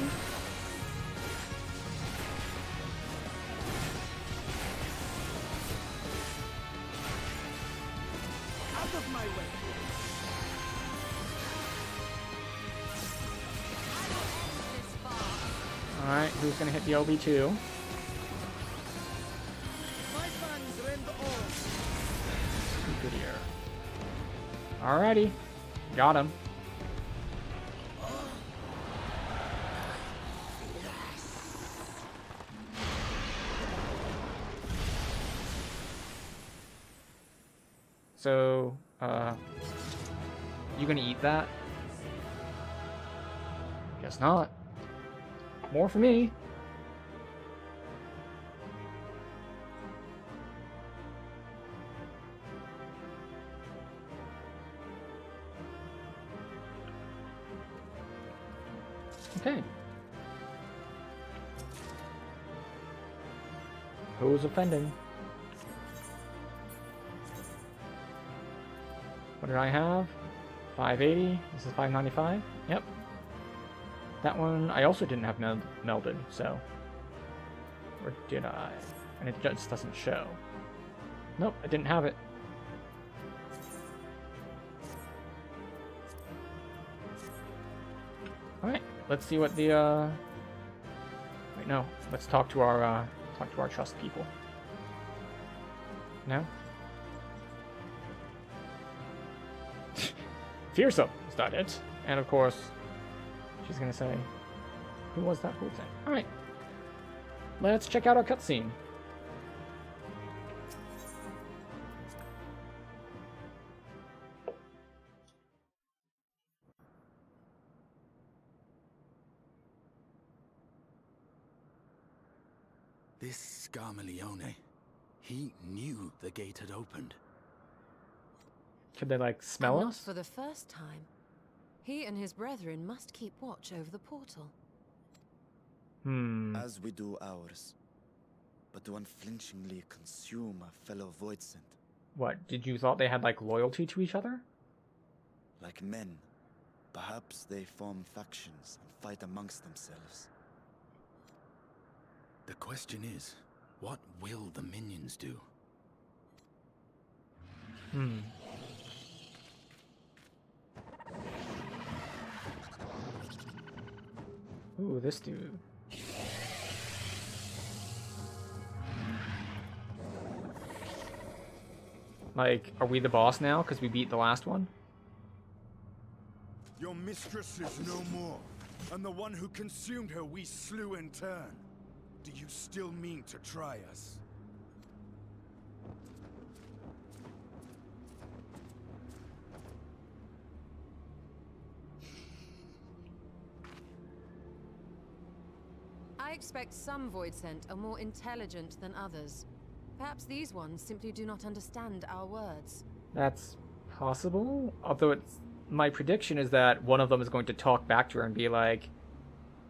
Alright, who's gonna hit the OB2? Good ear. Alrighty. Got him. So, you gonna eat that? Guess not. More for me. Okay. Who's offending? What did I have? 580. This is 595. Yep. That one I also didn't have melded, so. Or did I? And it just doesn't show. Nope, I didn't have it. Alright, let's see what the wait, no. Let's talk to our trust people. No? Fearsome, is that it? And of course, she's gonna say, who was that fool thing? Alright. Let's check out our cutscene. This Scarmalione, he knew the gate had opened. Could they, like, smell And us? not for the first time. He and his brethren must keep watch over the portal. As we do ours, but to unflinchingly consume a fellow Voidsent. What, did you thought they had, like, loyalty to each other? Like men, perhaps they form factions and fight amongst themselves. The question is, what will the minions do? Ooh, this dude. Like, are we the boss now because we beat the last one? Your mistress is no more, and the one who consumed her we slew in turn. Do you still mean to try us? I expect some Voidsent are more intelligent than others. Perhaps these ones simply do not understand our words. That's possible. Although it's my prediction is that one of them is going to talk back to her and be like,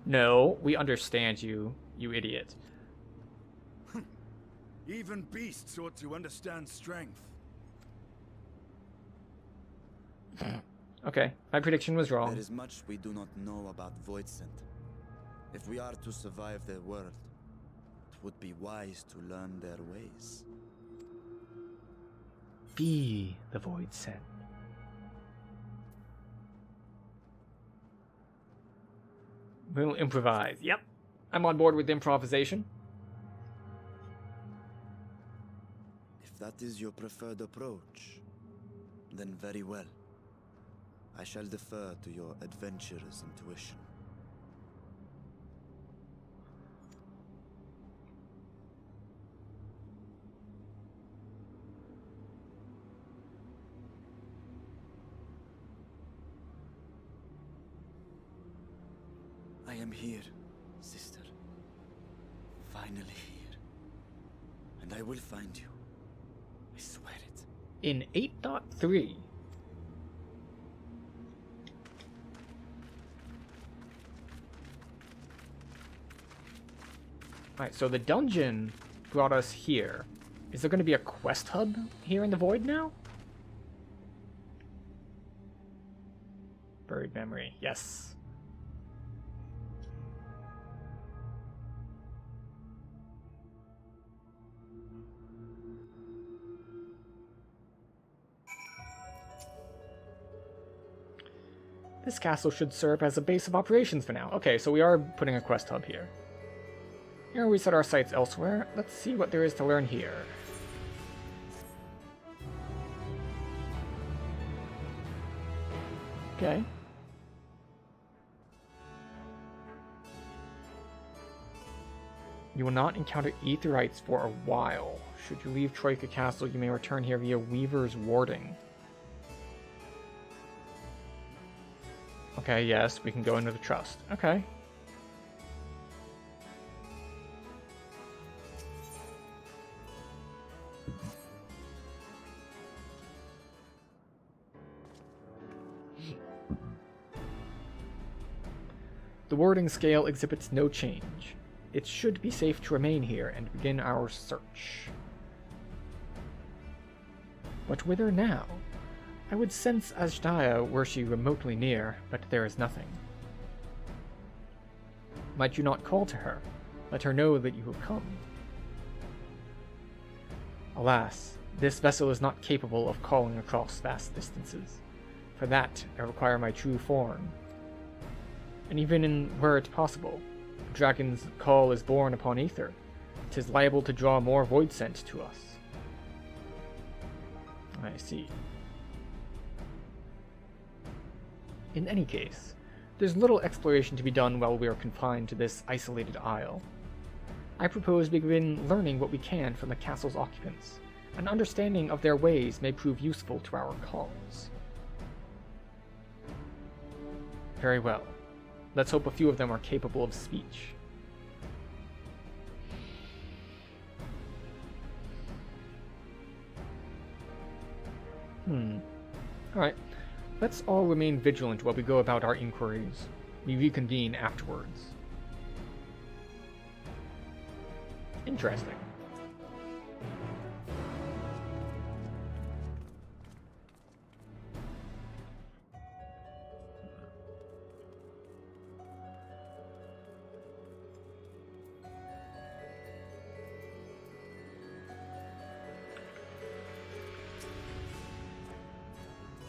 "No, we understand you, you idiot." Even beasts ought to understand strength. Okay, my prediction was wrong. There is much we do not know about Voidsent. If we are to survive their world, it would be wise to learn their ways. Be the Void Sent. We'll improvise. Yep, I'm on board with improvisation. If that is your preferred approach, then very well. I shall defer to your adventurer's intuition. I am here, sister. Finally here. And I will find you. I swear it. In 8.3. Alright, so the dungeon brought us here. Is there going to be a quest hub here in the Void now? Buried memory, yes. This castle should serve as a base of operations for now. Okay, so we are putting a quest hub here. Here we set our sights elsewhere. Let's see what there is to learn here. Okay. You will not encounter Aetherites for a while. Should you leave Troika Castle, you may return here via Weaver's Warding. Okay, yes, we can go into the Trust. Okay. The warding scale exhibits no change. It should be safe to remain here and begin our search. But whither now? I would sense Ajdaya were she remotely near, but there is nothing. Might you not call to her? Let her know that you have come. Alas, this vessel is not capable of calling across vast distances. For that, I require my true form. And even were it possible, a dragon's call is born upon ether. 'Tis liable to draw more void scent to us. I see. In any case, there's little exploration to be done while we are confined to this isolated isle. I propose we begin learning what we can from the castle's occupants. An understanding of their ways may prove useful to our cause. Very well. Let's hope a few of them are capable of speech. Alright. Let's all remain vigilant while we go about our inquiries. We reconvene afterwards. Interesting.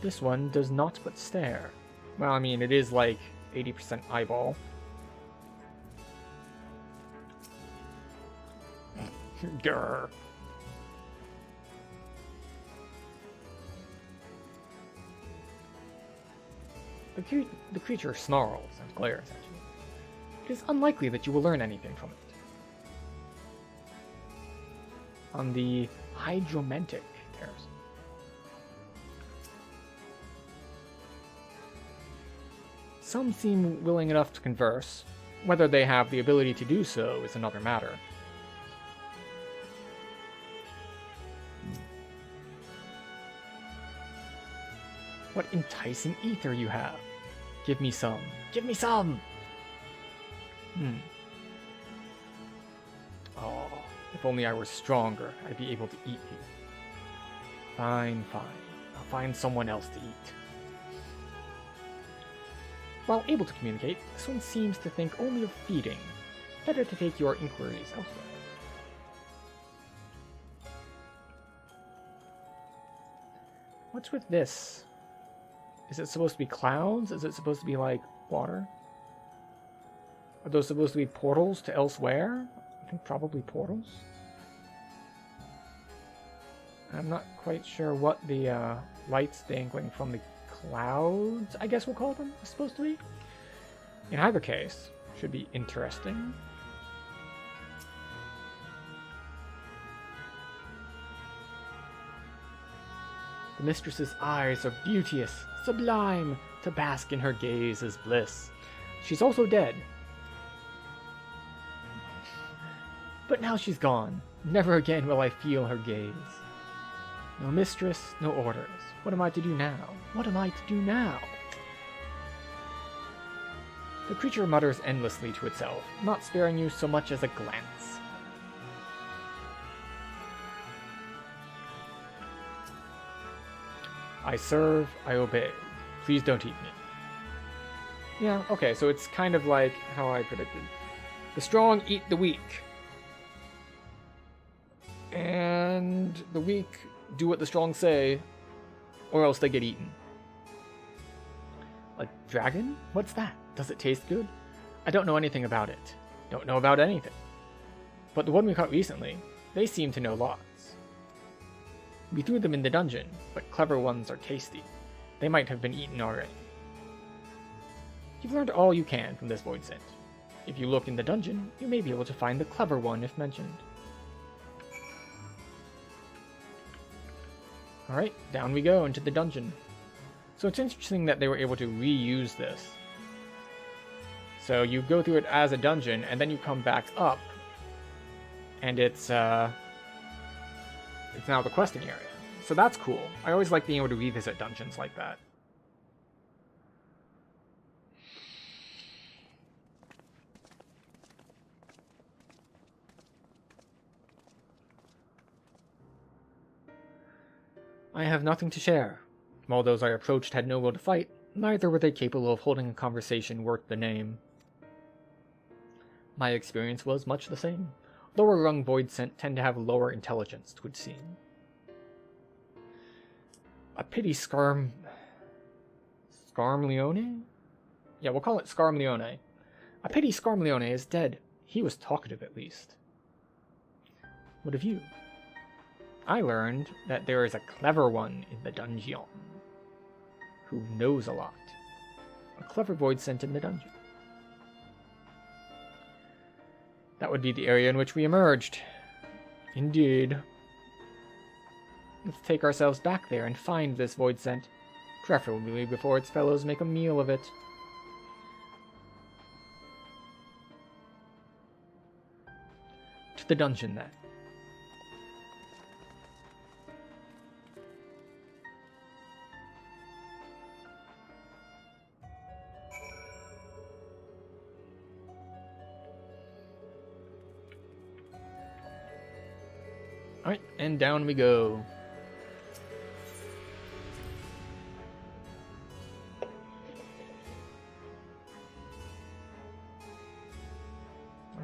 This one does not but stare. Well, I mean, it is like 80% eyeball. Grr. The creature snarls and glares at you. It is unlikely that you will learn anything from it. On the hydromantic terrace. Some seem willing enough to converse. Whether they have the ability to do so is another matter. What enticing ether you have. Give me some. Give me some! Oh. If only I were stronger, I'd be able to eat you. Fine, fine. I'll find someone else to eat. While able to communicate, this one seems to think only of feeding. Better to take your inquiries elsewhere. What's with this? Is it supposed to be clouds? Is it supposed to be like water? Are those supposed to be portals to elsewhere? I think probably portals. I'm not quite sure what the lights dangling from the clouds, I guess we'll call them, is supposed to be. In either case, should be interesting. The mistress's eyes are beauteous, sublime, to bask in her gaze is bliss. She's also dead. But now she's gone. Never again will I feel her gaze. No mistress, no orders. What am I to do now? What am I to do now? The creature mutters endlessly to itself, not sparing you so much as a glance. I serve, I obey. Please don't eat me. Yeah, okay, so it's kind of like how I predicted. The strong eat the weak. And the weak do what the strong say, or else they get eaten. A dragon? What's that? Does it taste good? I don't know anything about it. Don't know about anything. But the one we caught recently, they seem to know lots. We threw them in the dungeon, but clever ones are tasty. They might have been eaten already. You've learned all you can from this void scent. If you look in the dungeon, you may be able to find the clever one if mentioned. Alright, down we go into the dungeon. So it's interesting that they were able to reuse this. So you go through it as a dungeon, and then you come back up, and it's now the questing area. So that's cool. I always like being able to revisit dungeons like that. I have nothing to share. While those I approached had no will to fight, neither were they capable of holding a conversation worth the name. My experience was much the same. Lower rung void scent tend to have lower intelligence, 'twould seem. A pity Scarmleone? Yeah, we'll call it Scarmleone. A pity Scarmleone is dead. He was talkative at least. What of you? I learned that there is a clever one in the dungeon who knows a lot. A clever void scent in the dungeon. That would be the area in which we emerged. Indeed. Let's take ourselves back there and find this void scent, preferably before its fellows make a meal of it. To the dungeon, then. Alright, and down we go.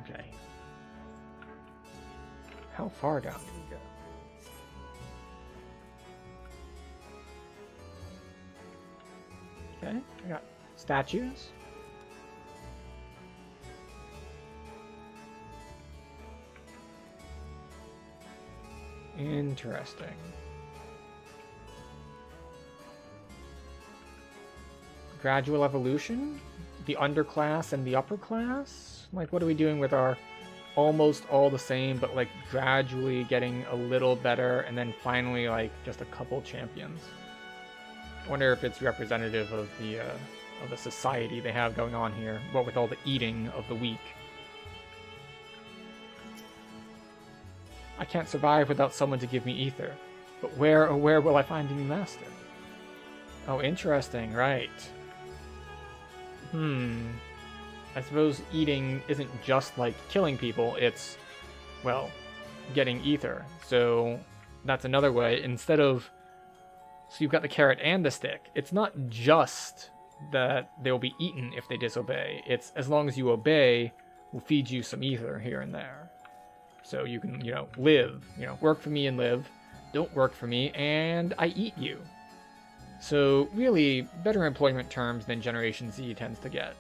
Okay. How far down do we go? Okay, we got statues. Interesting. Gradual evolution? The underclass and the upper class? Like, what are we doing with our almost all the same, but like gradually getting a little better, and then finally like just a couple champions? I wonder if it's representative of the society they have going on here, what with all the eating of the weak. I can't survive without someone to give me ether. But where, oh where will I find a new master? Oh, interesting, right. I suppose eating isn't just like killing people, it's, well, getting ether. So that's another way. So you've got the carrot and the stick. It's not just that they'll be eaten if they disobey. It's as long as you obey, we'll feed you some ether here and there. So you can, live. Work for me and live. Don't work for me and I eat you. So really, better employment terms than Generation Z tends to get.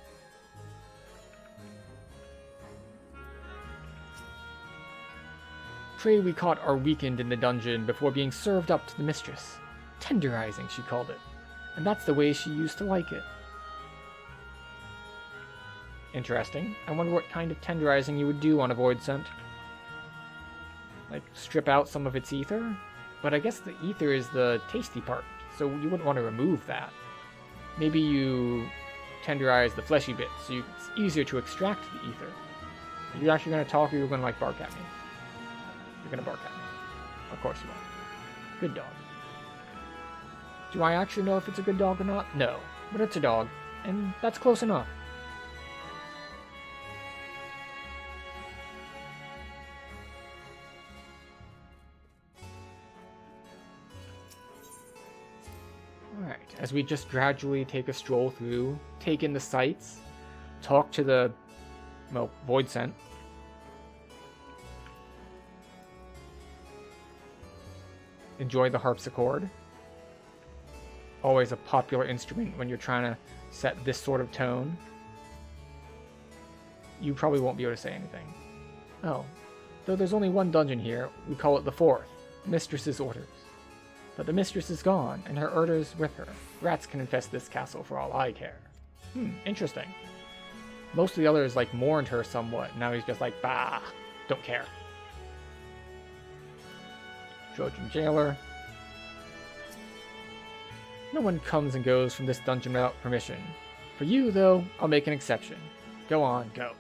Prey we caught are weakened in the dungeon before being served up to the mistress. Tenderizing, she called it. And that's the way she used to like it. Interesting. I wonder what kind of tenderizing you would do on a void scent. Like, strip out some of its ether? But I guess the ether is the tasty part, so you wouldn't want to remove that. Maybe you tenderize the fleshy bits, so it's easier to extract the ether. Are you actually going to talk, or you're going to, bark at me? You're going to bark at me. Of course you are. Good dog. Do I actually know if it's a good dog or not? No. But it's a dog, and that's close enough. Alright, as we just gradually take a stroll through, take in the sights, talk to the, void scent. Enjoy the harpsichord. Always a popular instrument when you're trying to set this sort of tone. You probably won't be able to say anything. Oh, though there's only one dungeon here, we call it the fourth, Mistress's Orders. But the mistress is gone, and her orders with her. Rats can infest this castle for all I care. Interesting. Most of the others, mourned her somewhat. Now he's just like, bah, don't care. Trojan Jailer. No one comes and goes from this dungeon without permission. For you, though, I'll make an exception. Go on, go.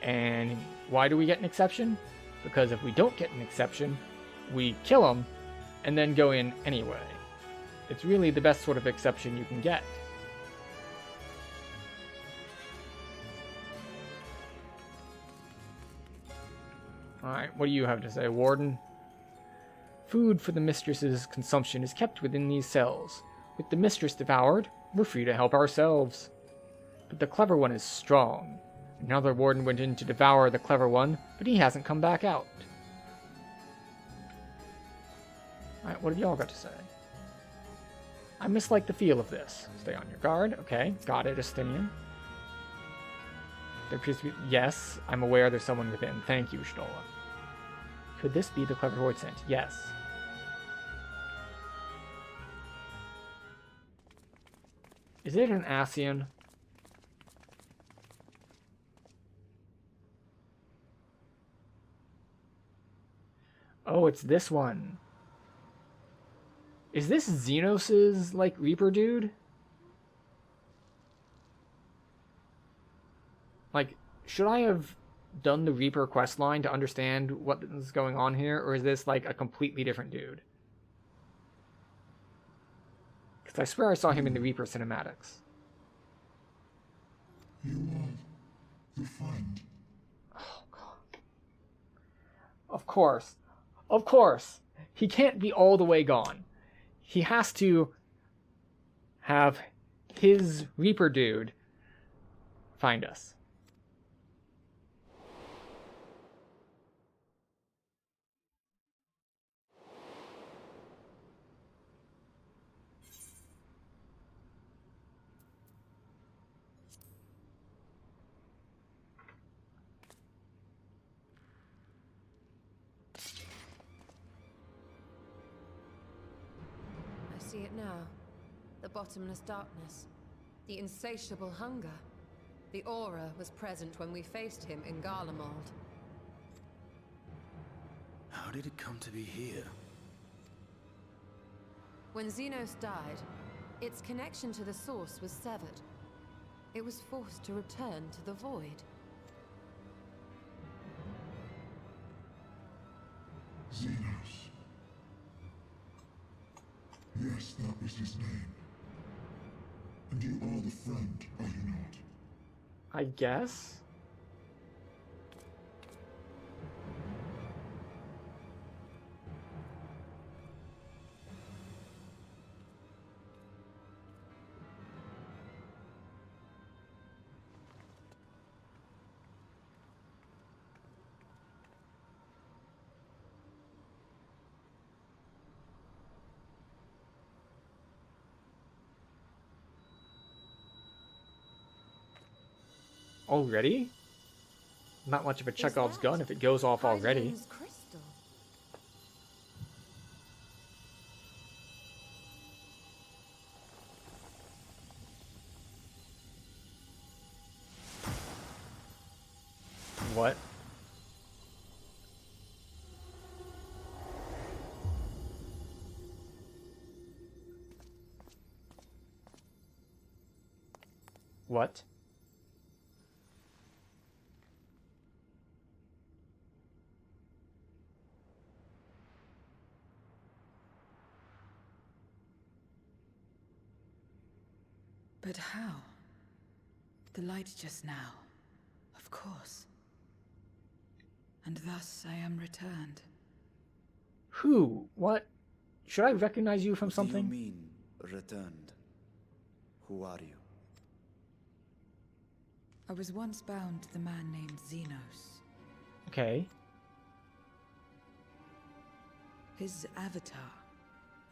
And why do we get an exception? Because if we don't get an exception, we kill them and then go in anyway. It's really the best sort of exception you can get. Alright, what do you have to say, Warden? Food for the mistress's consumption is kept within these cells. With the mistress devoured, we're free to help ourselves. But the clever one is strong. Another warden went in to devour the clever one, but he hasn't come back out. Alright, what have y'all got to say? I mislike the feel of this. Stay on your guard. Okay, got it, Estinian. There appears to be... Yes, I'm aware there's someone within. Thank you, Shnola. Could this be the clever void scent? Yes. Is it an Ascian? Oh, it's this one. Is this Xenos's, Reaper dude? Should I have done the Reaper questline to understand what is going on here, or is this, a completely different dude? Because I swear I saw him in the Reaper cinematics. You are the friend. Oh, God. Of course. Of course. He can't be all the way gone. He has to have his Reaper dude find us. I see it now. The bottomless darkness. The insatiable hunger. The aura was present when we faced him in Garlemald. How did it come to be here? When Xenos died, its connection to the source was severed. It was forced to return to the void. Xenos. Yes, that was his name. And you are the friend, are you not? I guess? Already? Not much of a Chekhov's gun if it goes off already. Hylian's crystal. What? What? But how? The light just now. Of course. And thus I am returned. Who? What? Should I recognize you from What something? do you mean, returned? Who are you? I was once bound to the man named Xenos. Okay. His avatar.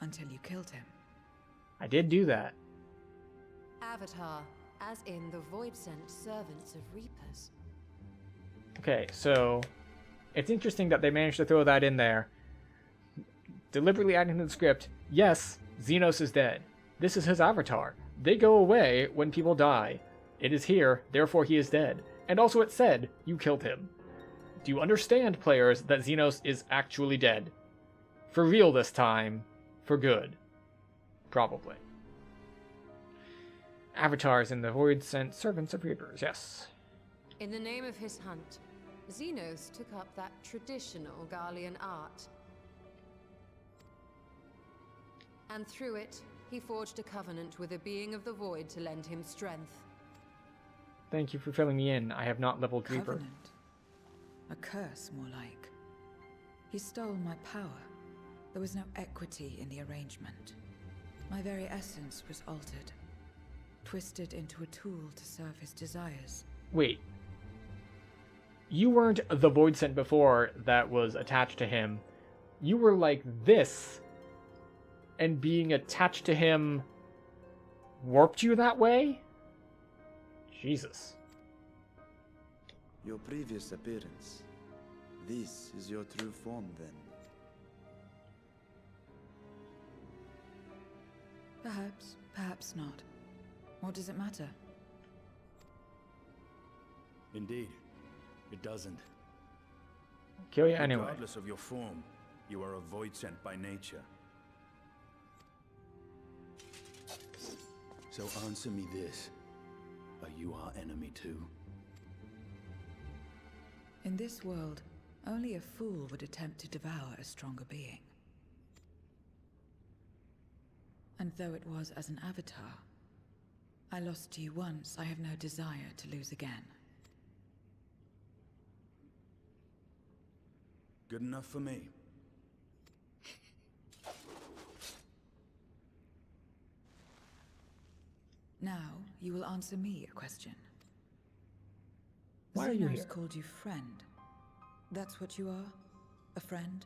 Until you killed him. I did do that. Avatar, as in the void-sent servants of Reapers. Okay, so it's interesting that they managed to throw that in there. Deliberately adding to the script, yes, Xenos is dead. This is his avatar. They go away when people die. It is here, therefore he is dead. And also it said, you killed him. Do you understand, players, that Xenos is actually dead? For real this time. For good. Probably. Avatars in the void sent servants of Reapers, yes. In the name of his hunt, Xenos took up that traditional Garlean art. And through it, he forged a covenant with a being of the void to lend him strength. Thank you for filling me in. I have not leveled Reaper. Covenant. A curse, more like. He stole my power. There was no equity in the arrangement. My very essence was altered. Twisted into a tool to serve his desires. Wait. You weren't the void sent before that was attached to him. You were like this. And being attached to him warped you that way? Jesus. Your previous appearance. This is your true form, then. Perhaps, perhaps not. What does it matter? Indeed, it doesn't. Kill you anyway. Regardless of your form, you are a void sent by nature. So answer me this. Are you our enemy too? In this world, only a fool would attempt to devour a stronger being. And though it was as an avatar, I lost to you once, I have no desire to lose again. Good enough for me. Now, you will answer me a question. Why are you Xenos here? called you friend. That's what you are? A friend?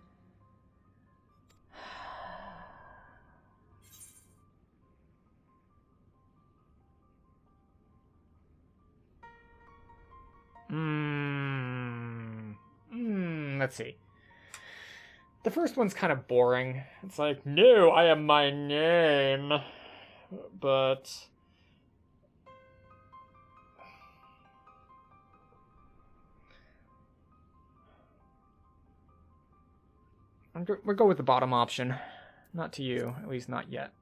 Let's see. The first one's kind of boring. It's like, no, I am my name. But we'll go with the bottom option. Not to you, at least not yet.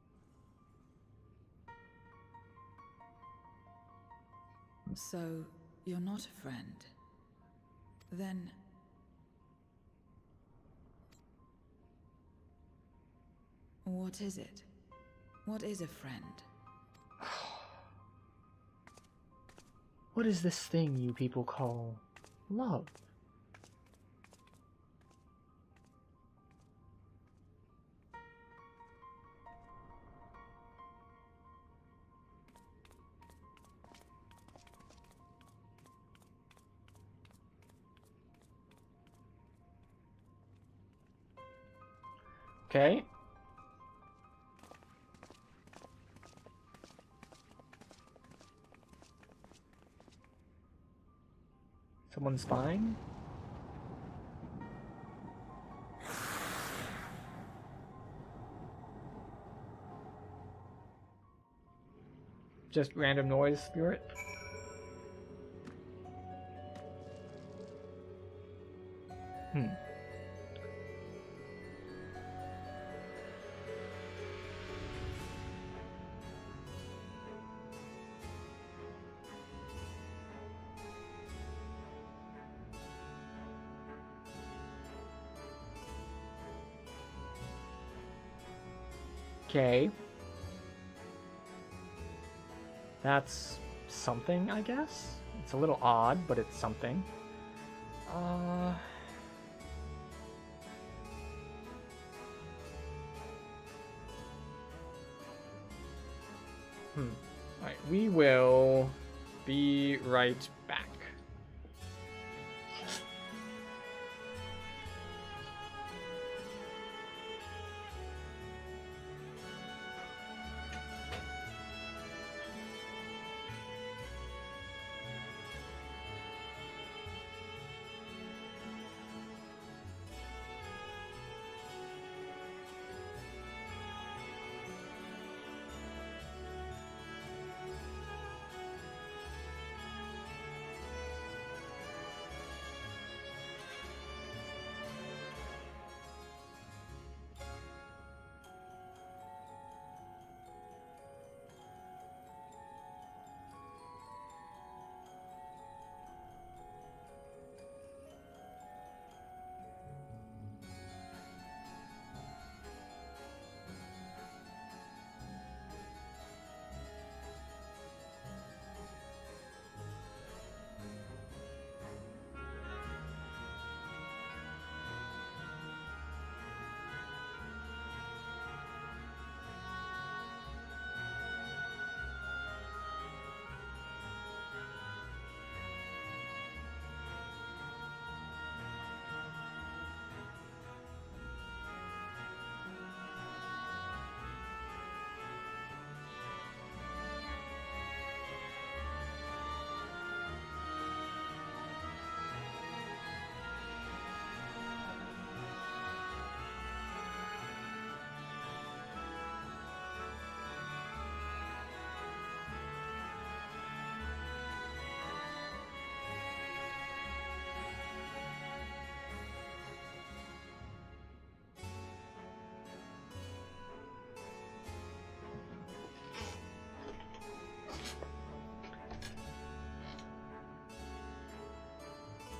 So, you're not a friend. Then... what is it? What is a friend? What is this thing you people call love? Okay. Someone spying? Just random noise, spirit? Hmm. Okay. That's something, I guess? It's a little odd, but it's something. Alright, we will be right back.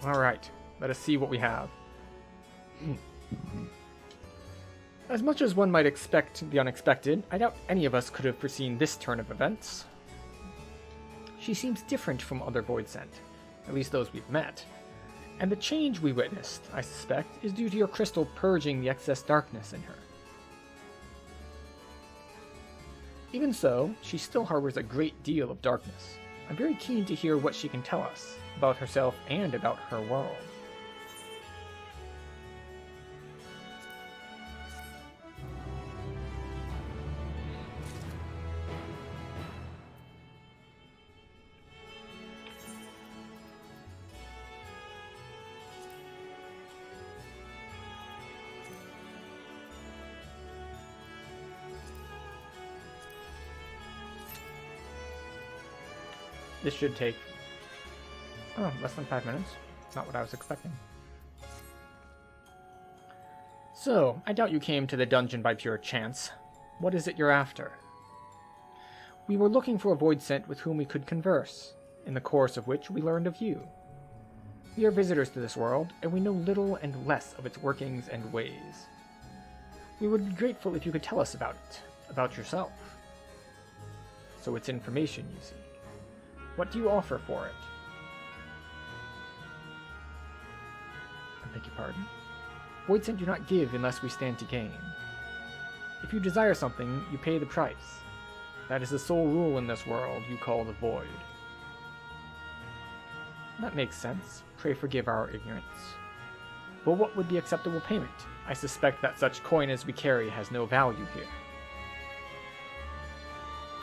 Alright, let us see what we have. As much as one might expect the unexpected, I doubt any of us could have foreseen this turn of events. She seems different from other Voidsent, at least those we've met. And the change we witnessed, I suspect, is due to your crystal purging the excess darkness in her. Even so, she still harbors a great deal of darkness. I'm very keen to hear what she can tell us about herself and about her world. This should take, less than 5 minutes. Not what I was expecting. So, I doubt you came to the dungeon by pure chance. What is it you're after? We were looking for a Voidsent with whom we could converse, in the course of which we learned of you. We are visitors to this world, and we know little and less of its workings and ways. We would be grateful if you could tell us about it, about yourself. So it's information, you see. What do you offer for it? I beg your pardon? Voidsent do not give unless we stand to gain. If you desire something, you pay the price. That is the sole rule in this world you call the Void. That makes sense. Pray forgive our ignorance. But what would be acceptable payment? I suspect that such coin as we carry has no value here.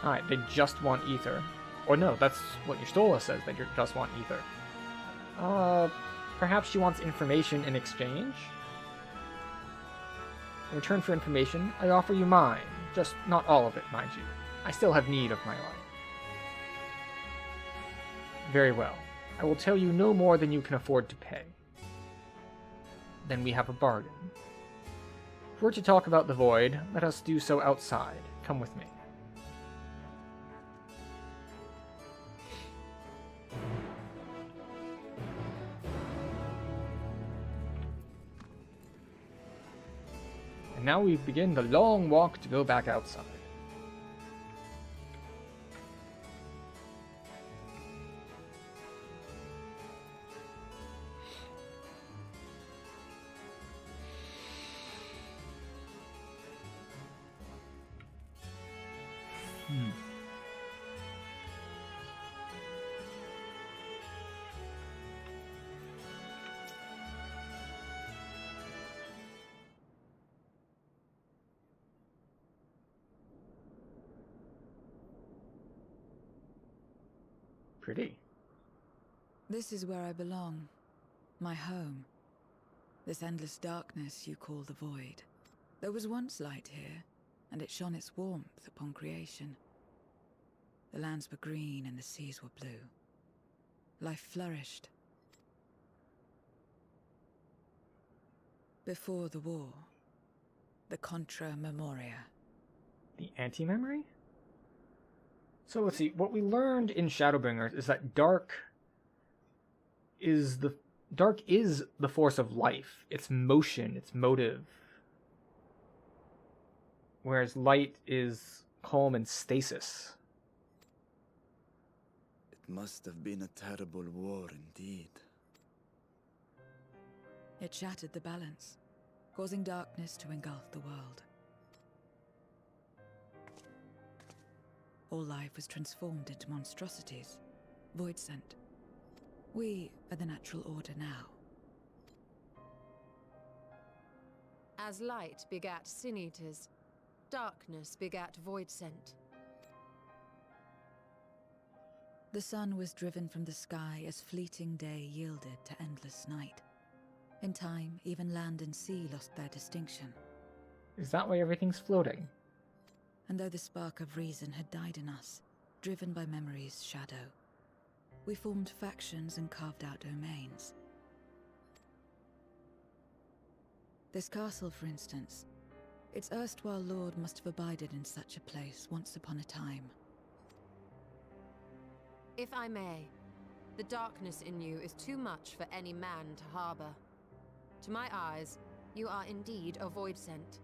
Alright, they just want ether. Or no, that's what your Stola says, that you just want ether. Perhaps she wants information in exchange? In return for information, I offer you mine. Just not all of it, mind you. I still have need of my life. Very well. I will tell you no more than you can afford to pay. Then we have a bargain. If we're to talk about the void, let us do so outside. Come with me. And now we begin the long walk to go back outside. Pretty. This is where I belong. My home. This endless darkness you call the void. There was once light here, and it shone its warmth upon creation. The lands were green and the seas were blue. Life flourished. Before the war, the Contra Memoria. The anti-memory? So let's see, what we learned in Shadowbringers is that dark is the force of life, its motion, its motive. Whereas light is calm and stasis. It must have been a terrible war indeed. It shattered the balance, causing darkness to engulf the world. All life was transformed into monstrosities, void-sent. We are the natural order now. As light begat sin-eaters, darkness begat void-sent. The sun was driven from the sky as fleeting day yielded to endless night. In time, even land and sea lost their distinction. Is that why everything's floating? And though the spark of reason had died in us, driven by memory's shadow, we formed factions and carved out domains. This castle, for instance, its erstwhile lord must have abided in such a place once upon a time. If I may, the darkness in you is too much for any man to harbor. To my eyes, you are indeed a void-sent.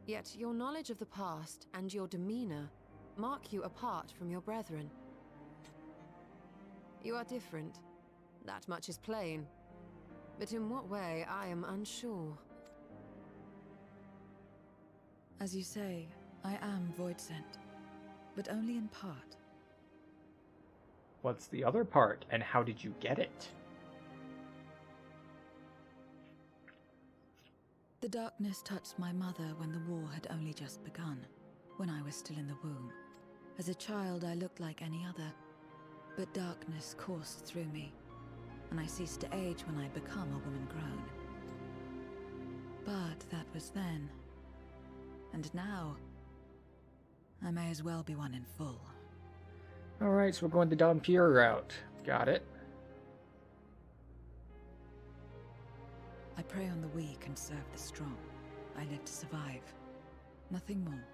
Yet your knowledge of the past and your demeanor mark you apart from your brethren. You are different. That much is plain. But in what way, I am unsure. As you say, I am void-sent, but only in part. What's the other part, and how did you get it? The darkness touched my mother when the war had only just begun, when I was still in the womb. As a child, I looked like any other, but darkness coursed through me, and I ceased to age when I become a woman grown. But that was then. And now, I may as well be one in full. Alright, so we're going the Dampier route. Got it. I prey on the weak and serve the strong. I live to survive. Nothing more.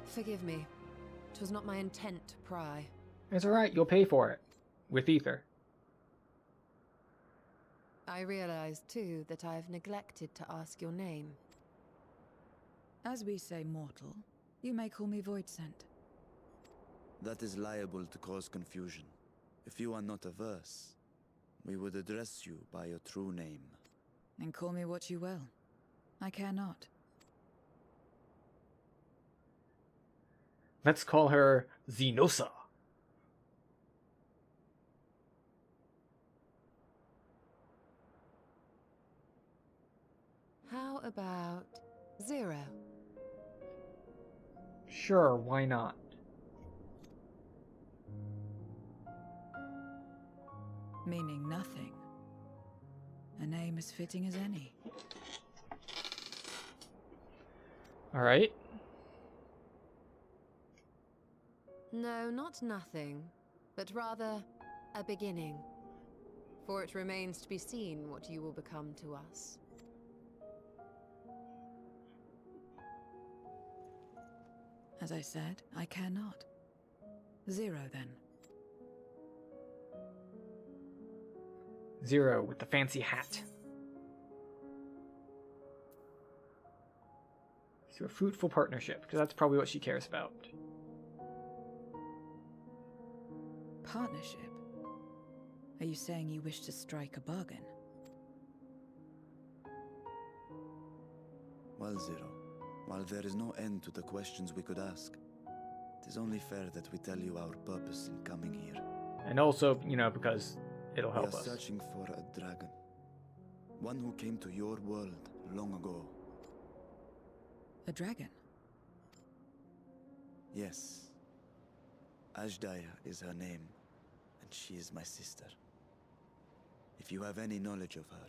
Forgive me. 'Twas not my intent to pry. It's alright, you'll pay for it. With ether. I realize, too, that I've neglected to ask your name. As we say mortal, you may call me Void-sent. That is liable to cause confusion. If you are not averse, we would address you by your true name. And call me what you will. I care not. Let's call her Xenosa. How about Zero? Sure, why not? Meaning nothing. A name as fitting as any. Alright. No, not nothing, but rather a beginning. For it remains to be seen what you will become to us. As I said, I care not. 0 then. 0 with the fancy hat. So a fruitful partnership, because that's probably what she cares about. Partnership? Are you saying you wish to strike a bargain? Well, Zero, while there is no end to the questions we could ask, it is only fair that we tell you our purpose in coming here. And also, you know, because it'll help We are us. searching for a dragon. One who came to your world long ago. A dragon? Yes. Ashdaya is her name, and she is my sister. If you have any knowledge of her,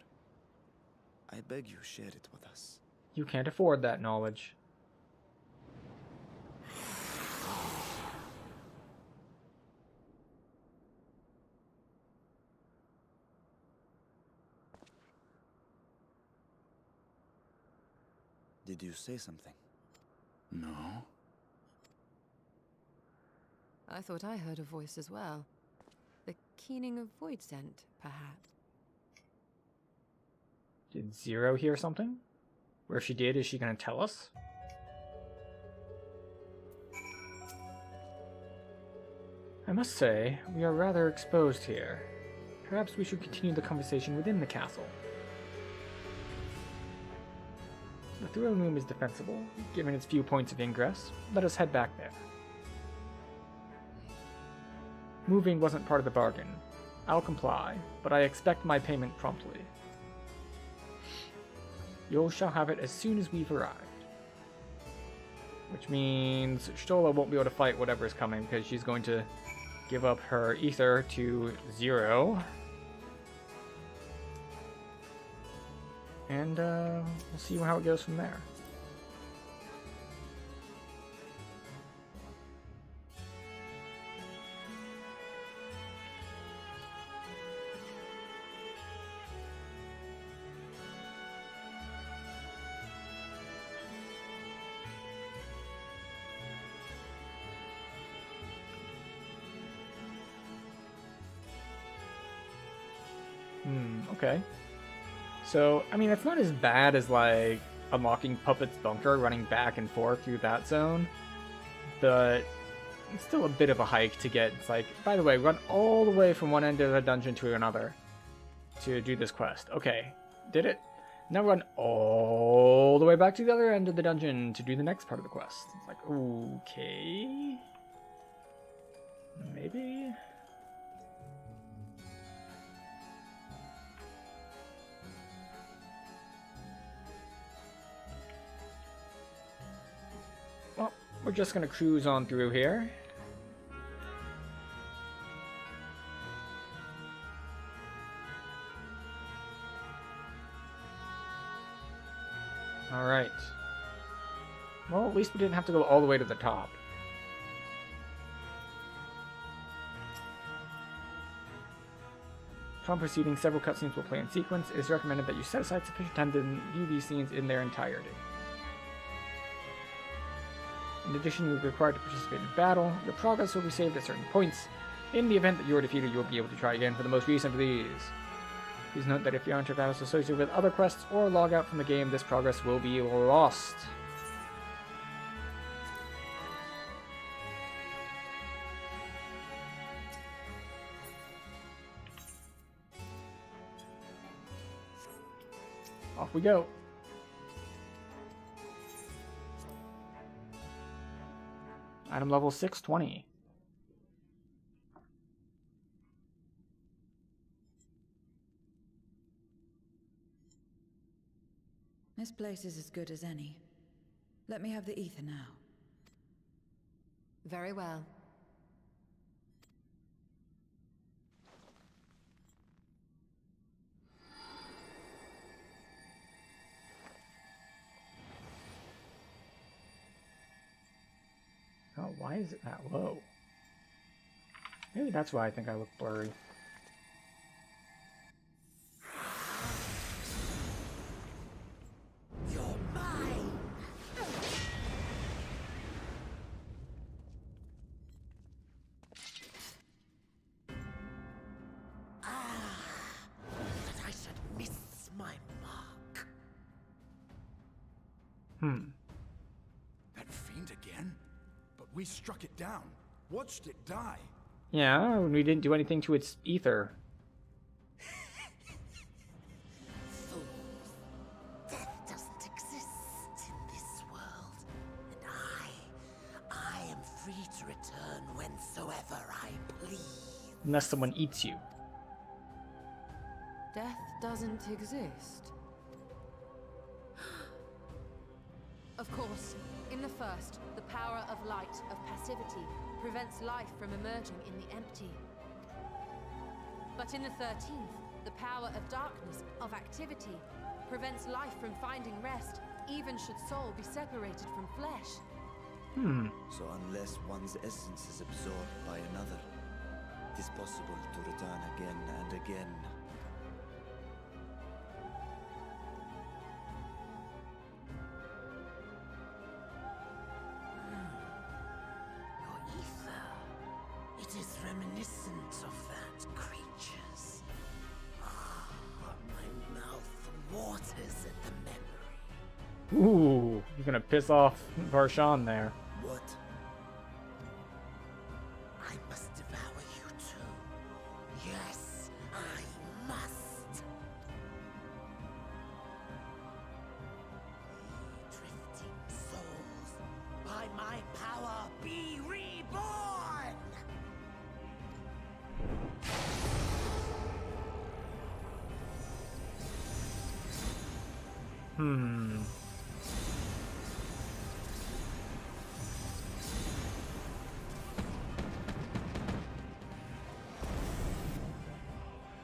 I beg you share it with us. You can't afford that knowledge. Did you say something? No? I thought I heard a voice as well. The keening of void scent, perhaps. Did 0 hear something? Or if she did, is she going to tell us? I must say, we are rather exposed here. Perhaps we should continue the conversation within the castle. The throne room is defensible, given its few points of ingress. Let us head back there. Moving wasn't part of the bargain. I'll comply, but I expect my payment promptly. You shall have it as soon as we've arrived. Which means Stola won't be able to fight whatever is coming, because she's going to give up her ether to 0. And we'll see how it goes from there. Okay. So, I mean, it's not as bad as, like, unlocking Puppet's bunker, running back and forth through that zone, but it's still a bit of a hike to get. It's like, by the way, run all the way from one end of the dungeon to another to do this quest. Okay, did it. Now run all the way back to the other end of the dungeon to do the next part of the quest. It's like, okay. Maybe? Well, we're just gonna cruise on through here. Alright. Well, at least we didn't have to go all the way to the top. Upon proceeding, several cutscenes will play in sequence. It is recommended that you set aside sufficient time to view these scenes in their entirety. In addition, you will be required to participate in battle. Your progress will be saved at certain points. In the event that you are defeated, you will be able to try again for the most recent of these. Please note that if you enter battles associated with other quests or log out from the game, this progress will be lost. Off we go. Item level 620. This place is as good as any. Let me have the ether now. Very well. Why is it that low? Maybe that's why I think I look blurry. You're mine! That I should miss my mark. That fiend again? But we struck it down. Watched it die. Yeah, we didn't do anything to its ether. Fools. Death doesn't exist in this world. And I am free to return whensoever I please. Unless someone eats you. Death doesn't exist. Of course, in the first, the power of light, of passivity, prevents life from emerging in the empty. But in the 13th, the power of darkness, of activity, prevents life from finding rest, even should soul be separated from flesh. So unless one's essence is absorbed by another, it is possible to return again and again. Your ether. It is reminiscent of that creature's. My mouth waters at the memory. Ooh, you're gonna piss off Varshan there. What? I must devour you too. Yes, I must. Drifting souls, by my power be reborn!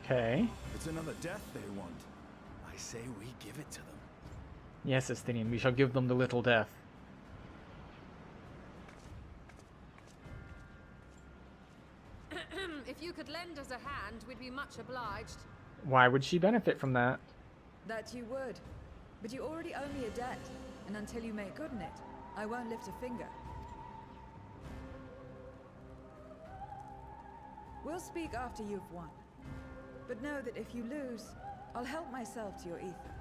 Okay. It's another death they want. I say we give it to them. Yes, Estinian, we shall give them the little death. If you could lend us a hand, we'd be much obliged. Why would she benefit from that? That you would. But you already owe me a debt, and until you make good on it, I won't lift a finger. We'll speak after you've won. But know that if you lose, I'll help myself to your ether.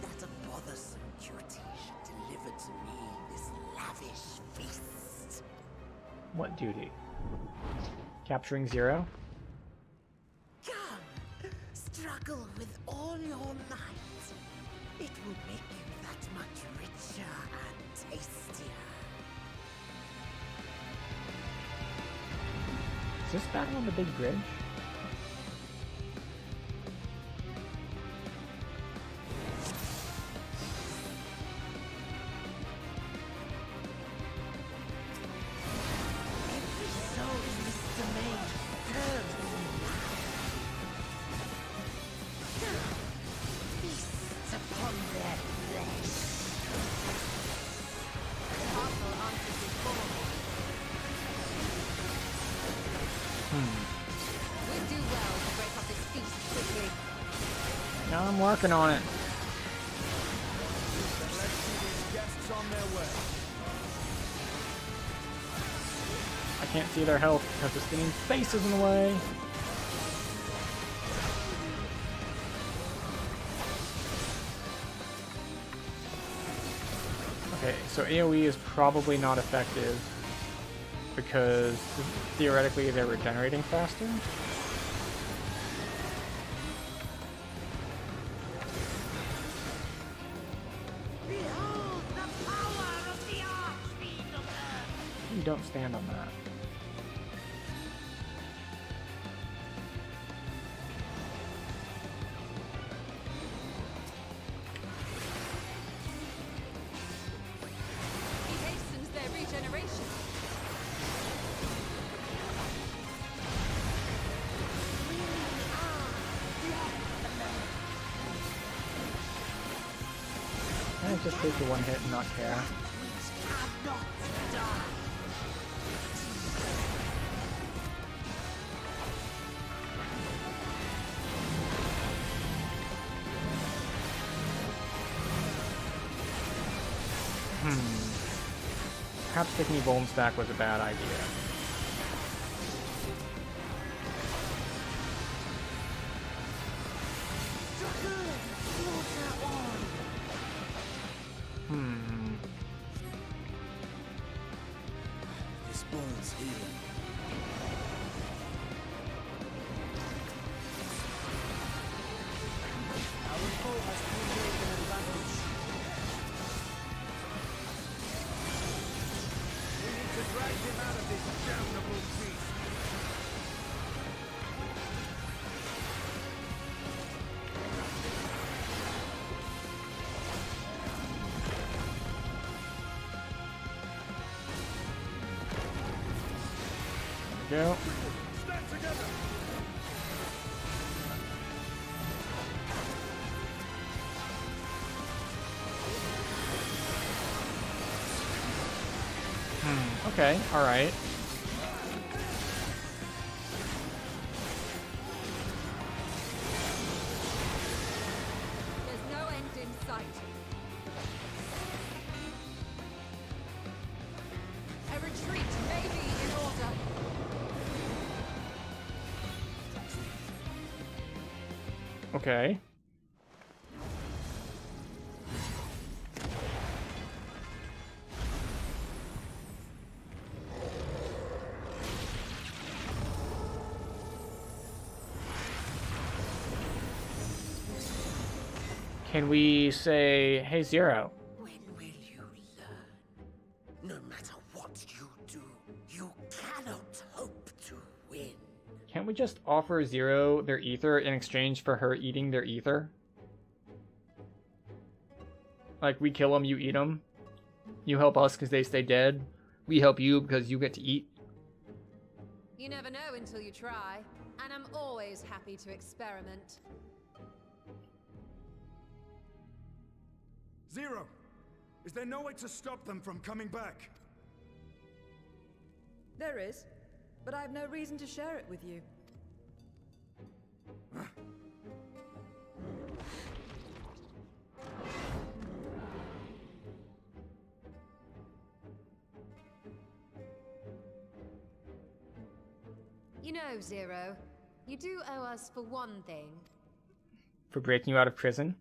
That a bothersome cutie should deliver to me this lavish feast. What duty? Capturing Zero? Come, struggle with all your might. It will make you that much richer and tastier. Is this battle on the big bridge? Every soul in this domain turns to me. Feast upon their flesh. Castle answers his call. We'd do well to break up this feast quickly. No, I'm working on it. Then let's see these guests on their way. I can't see their health because the spinning face is in the way. Okay, so AoE is probably not effective because theoretically they're regenerating faster. Behold the power of the Archfiend of Earth! You don't stand on that. He hastens their regeneration. just take the one hit and not care. Perhaps taking Volm stack was a bad idea. This bone's healing. Our foe has created an advantage. We need to drag him out of this damnable beast. Go. Stand together! Okay, alright. There's no end in sight. A retreat may be in order. Okay. Can we say, hey Zero? When will you learn? No matter what you do, you cannot hope to win. Can't we just offer Zero their ether in exchange for her eating their ether? Like, we kill them, you eat them. You help us because they stay dead. We help you because you get to eat. You never know until you try, and I'm always happy to experiment. Zero! Is there no way to stop them from coming back? There is, but I have no reason to share it with you. You know, Zero, you do owe us for one thing. For breaking you out of prison?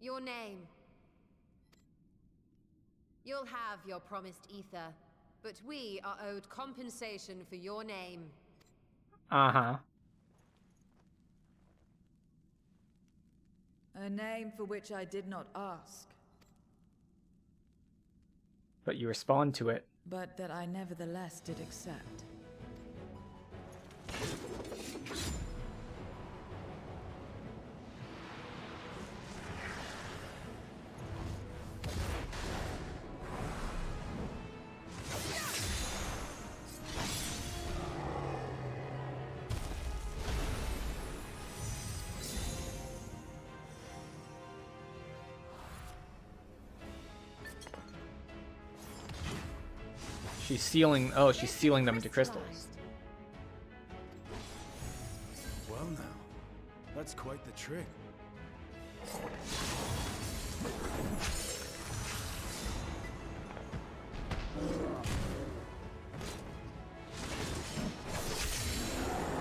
Your name. You'll have your promised ether, but we are owed compensation for your name. Uh-huh. A name for which I did not ask, But you respond to it. but that I nevertheless did accept. She's sealing, oh, she's sealing them into crystals. Well now, that's quite the trick.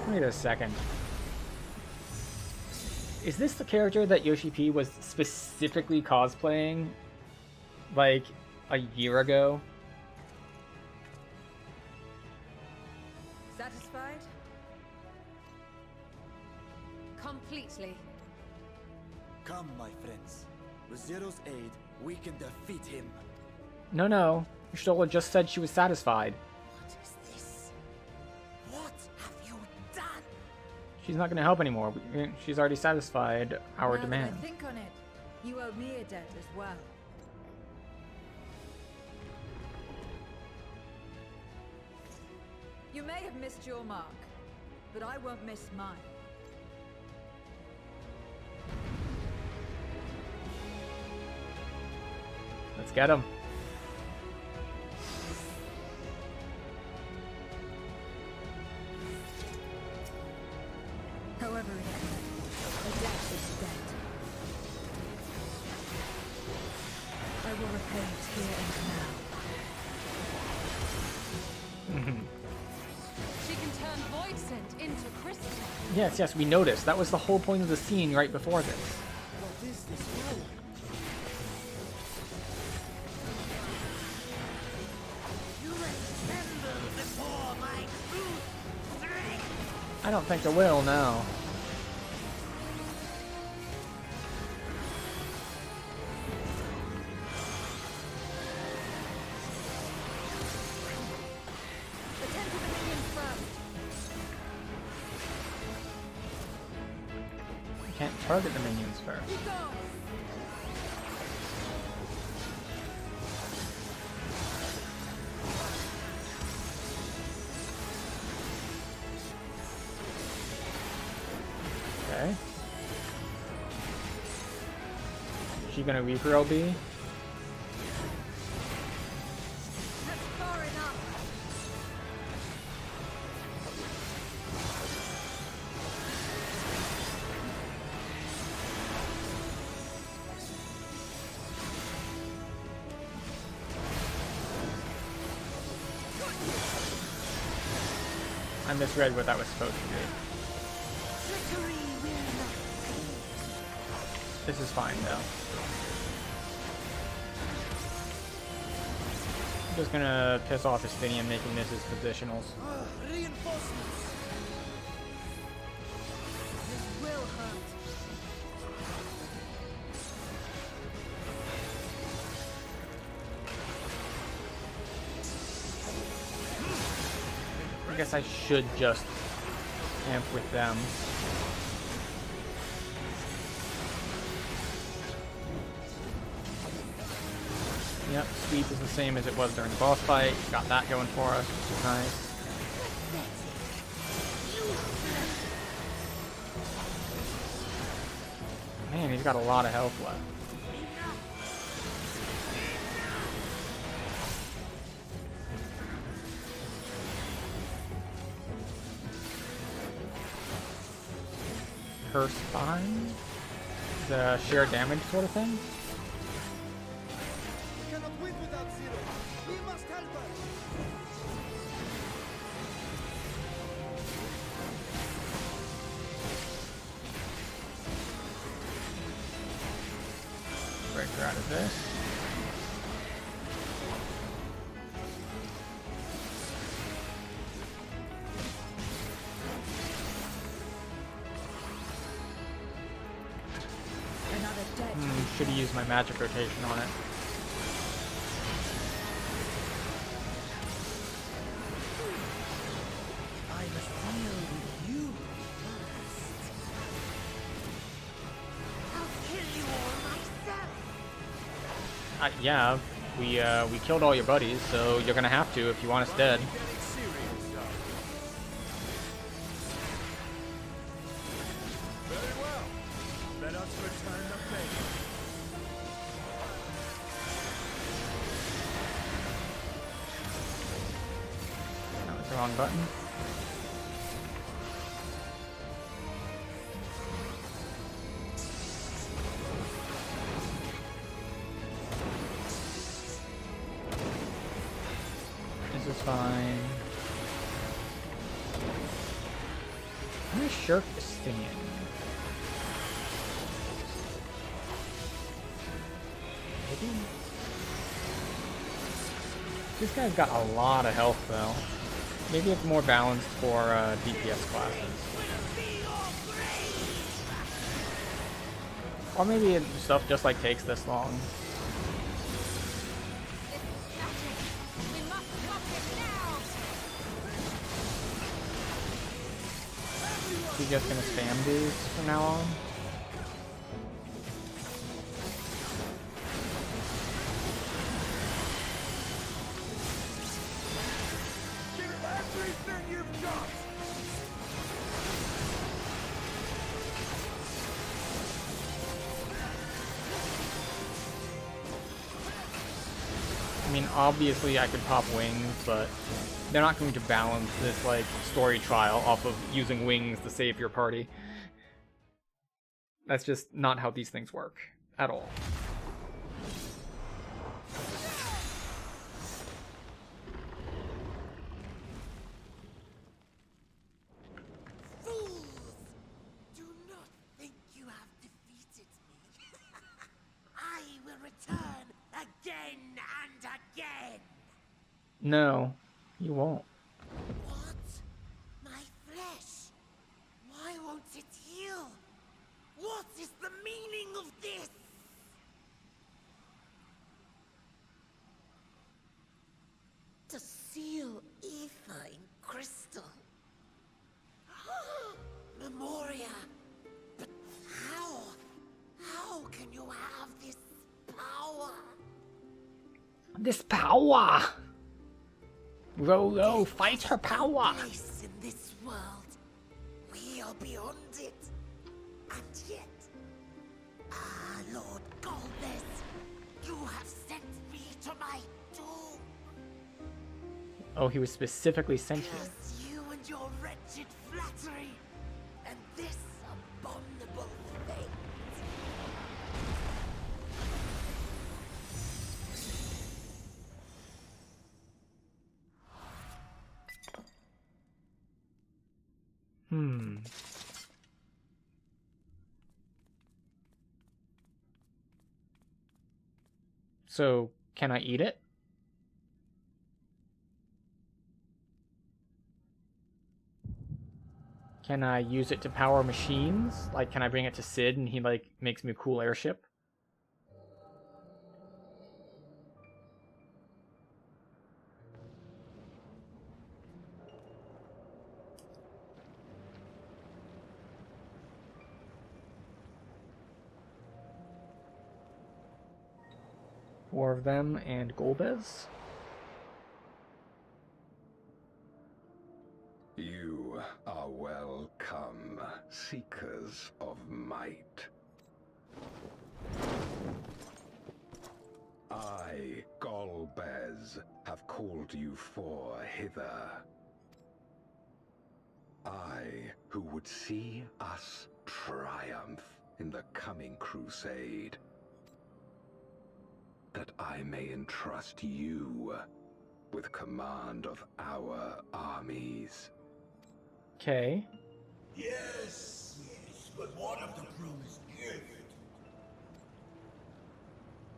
Wait a second. Is this the character that Yoshi P was specifically cosplaying, like, a year ago? Satisfied? Completely. Come, my friends. With Zero's aid, we can defeat him. No. Stola just said she was satisfied. What is this? What have you done? She's not going to help anymore. She's already satisfied our Now demand. that I think on it, you owe me a debt as well. You may have missed your mark, but I won't miss mine. Let's get him. However it ends, the debt is debt. I will repay it here and now. She can turn void scent into crystal. Yes, yes, we noticed. That was the whole point of the scene right before this. What is this well? You assemble before my crude strength. I don't think it will, no. Attend to the minions first. We can't target the minions first. Be gone. Okay. Is she gonna Reaper LB? That's far enough. I misread what that was supposed to be. Trickery will not This is fine though. I'm just gonna piss off Estinian, making this his positionals. Reinforcements! This will hurt. I guess I should just amp with them. Yep, sweep is the same as it was during the boss fight. Got that going for us, which is nice. Man, he's got a lot of health left. Curse Bind? The shared damage sort of thing? We cannot win without Zero. We must help her. Break her out of this. Another debt. Should have used my magic rotation on it. I must deal with you first. I'll kill you all myself. Yeah, we killed all your buddies, so you're gonna have to if you want us dead. Getting serious, though. Very well. Let us return the favor. That was the wrong button. This is fine. I'm gonna shirk Estinian. Maybe? This guy's got a lot of health though. Maybe it's more balanced for DPS classes. Or maybe stuff just like takes this long. We must stop it now. Is he just gonna spam these from now on? Give it everything you've got! I mean, obviously I could pop wings, but they're not going to balance this, like, story trial off of using wings to save your party. That's just not how these things work at all. Fools! Do not think you have defeated me. I will return again and again. No, you won't. What? My flesh? Why won't it heal? What is the meaning of this? To seal ether in crystal. Memoria. But how? How can you have this power? This power! Rolo, fight her power! Place in this world. We are beyond it. And yet, Lord Golbez, you have sent me to my doom. Oh, he was specifically sent here. Curse you and your wretched flattery, and this abominable fate. So, can I eat it? Can I use it to power machines? Like, can I bring it to Sid and he, like, makes me a cool airship? Four of them and Golbez. You are welcome, seekers of might. I, Golbez, have called you four hither. I, who would see us triumph in the coming crusade. That I may entrust you with command of our armies. Okay. Yes, but what of the promised gift?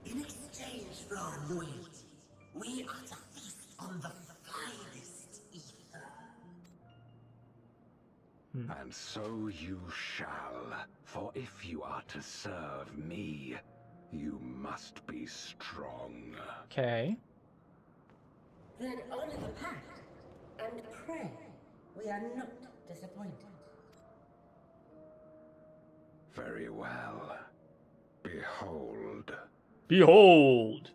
In exchange for our loyalty, we are to feast on the finest ether. And so you shall, for if you are to serve me, you must be strong. Okay. Then honor the pact and pray we are not disappointed. Very well. Behold. Behold!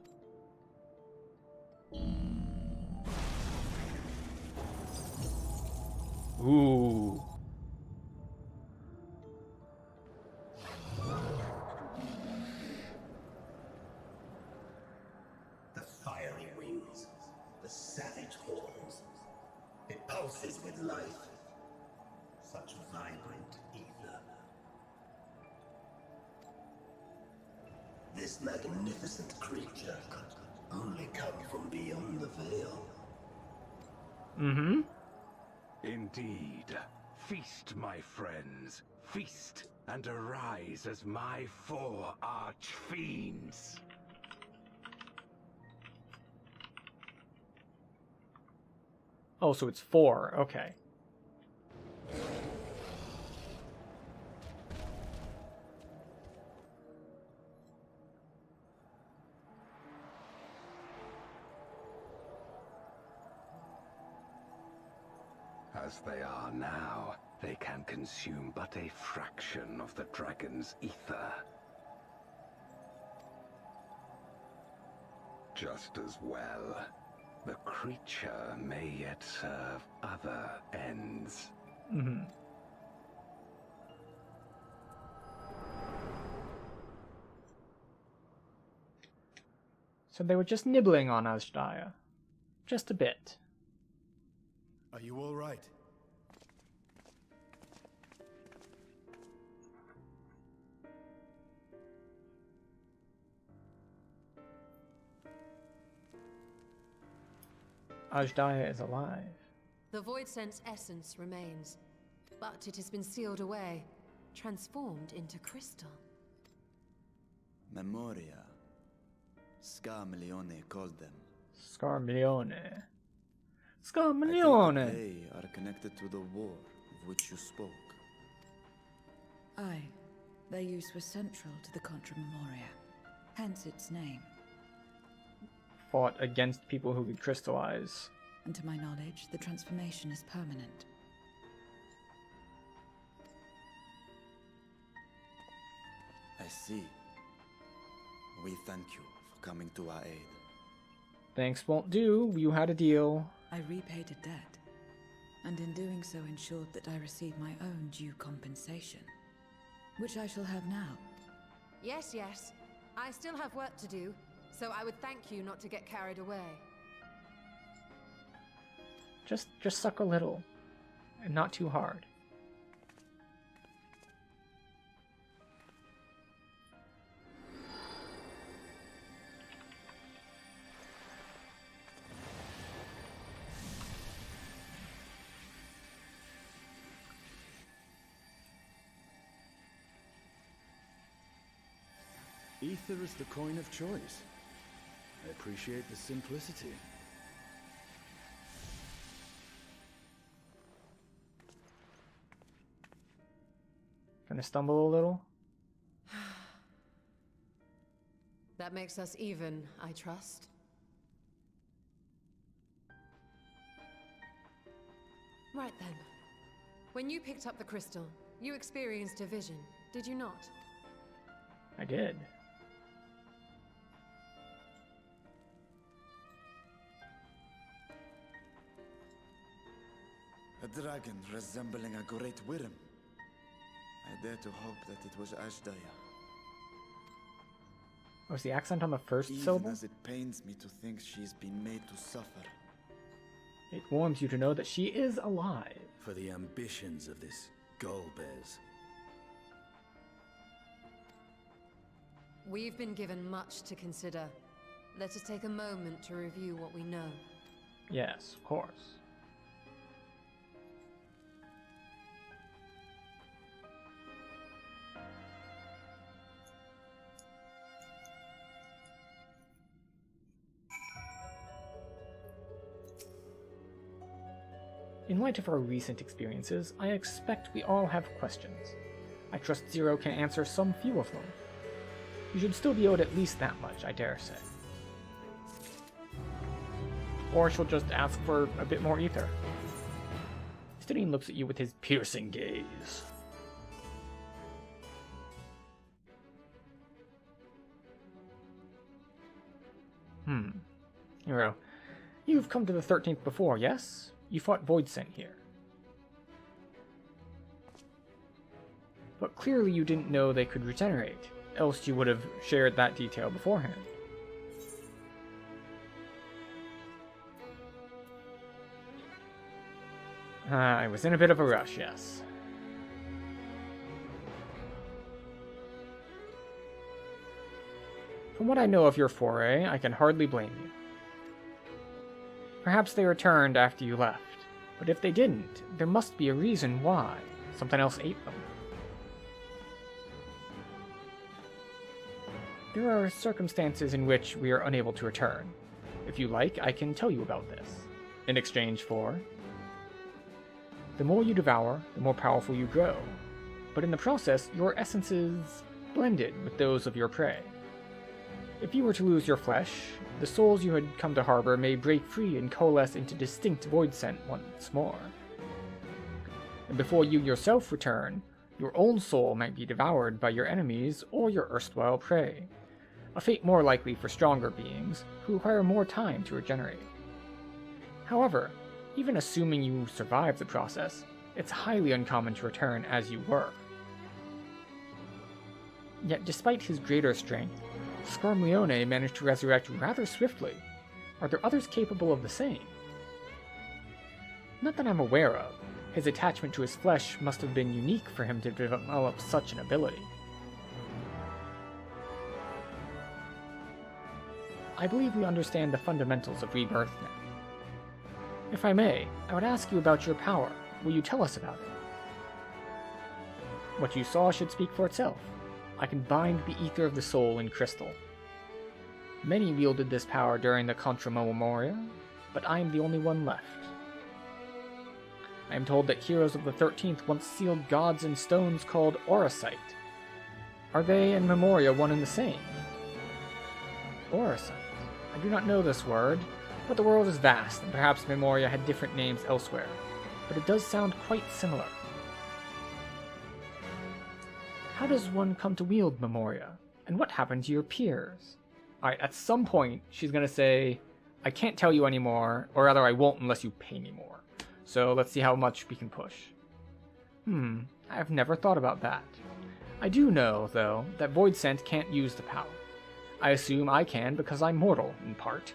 Ooh. The fiery wings, the savage horns. It pulses with life. Such vibrant ether. This magnificent creature could only come from beyond the veil. Mm-hmm. Indeed. Feast, my friends. Feast and arise as my four arch-fiends. Oh, so it's 4. Okay. As they are now, they can consume but a fraction of the dragon's ether. Just as well, the creature may yet serve other ends. Mm-hmm. So they were just nibbling on Azhdaya. Just a bit. Are you all right? Azhdaya is alive. The Void Sense essence remains, but it has been sealed away, transformed into crystal. Memoria. Scarmilione called them. Scarmilione. I take Scarmilione! it they are connected to the war of which you spoke. Aye. Their use was central to the Contra Memoria, hence its name. Fought against people who could crystallize. And to my knowledge, the transformation is permanent. I see. We thank you for coming to our aid. Thanks won't do. You had a deal. I repaid a debt, and in doing so ensured that I received my own due compensation, which I shall have now. Yes, yes. I still have work to do, so I would thank you not to get carried away. Just suck a little. And not too hard. Ether is the coin of choice. I appreciate the simplicity. Gonna stumble a little? That makes us even, I trust. Right then. When you picked up the crystal, you experienced a vision, did you not? I did. A dragon resembling a great worm. I dare to hope that it was Azhdaya. Was the accent on the first Even syllable? as it pains me to think she's been made to suffer. It warms you to know that she is alive. For the ambitions of this Golbez. We've been given much to consider. Let us take a moment to review what we know. Yes, of course. In light of our recent experiences, I expect we all have questions. I trust Zero can answer some few of them. You should still be owed at least that much, I dare say. Or she'll just ask for a bit more ether. Stidine looks at you with his piercing gaze. Hero, you've come to the 13th before, yes? You fought Voidsent here. But clearly you didn't know they could regenerate, else you would have shared that detail beforehand. I was in a bit of a rush, yes. From what I know of your foray, I can hardly blame you. Perhaps they returned after you left, but if they didn't, there must be a reason why. Something else ate them. There are circumstances in which we are unable to return. If you like, I can tell you about this. In exchange for... the more you devour, the more powerful you grow. But in the process, your essence is blended with those of your prey. If you were to lose your flesh, the souls you had come to harbor may break free and coalesce into distinct Voidsent once more. And before you yourself return, your own soul might be devoured by your enemies or your erstwhile prey, a fate more likely for stronger beings who require more time to regenerate. However, even assuming you survive the process, it's highly uncommon to return as you were. Yet despite his greater strength, Scarmleone managed to resurrect rather swiftly. Are there others capable of the same? Not that I'm aware of. His attachment to his flesh must have been unique for him to develop such an ability. I believe we understand the fundamentals of rebirth now. If I may, I would ask you about your power. Will you tell us about it? What you saw should speak for itself. I can bind the ether of the soul in crystal. Many wielded this power during the Contra Memoria, but I am the only one left. I am told that heroes of the 13th once sealed gods in stones called Auracite. Are they and Memoria one and the same? Auracite. I do not know this word, but the world is vast, and perhaps Memoria had different names elsewhere. But it does sound quite similar. How does one come to wield Memoria? And what happened to your peers? Alright, at some point, she's gonna say, I can't tell you anymore, or rather I won't unless you pay me more. So let's see how much we can push. I've never thought about that. I do know, though, that Voidsent can't use the power. I assume I can because I'm mortal, in part.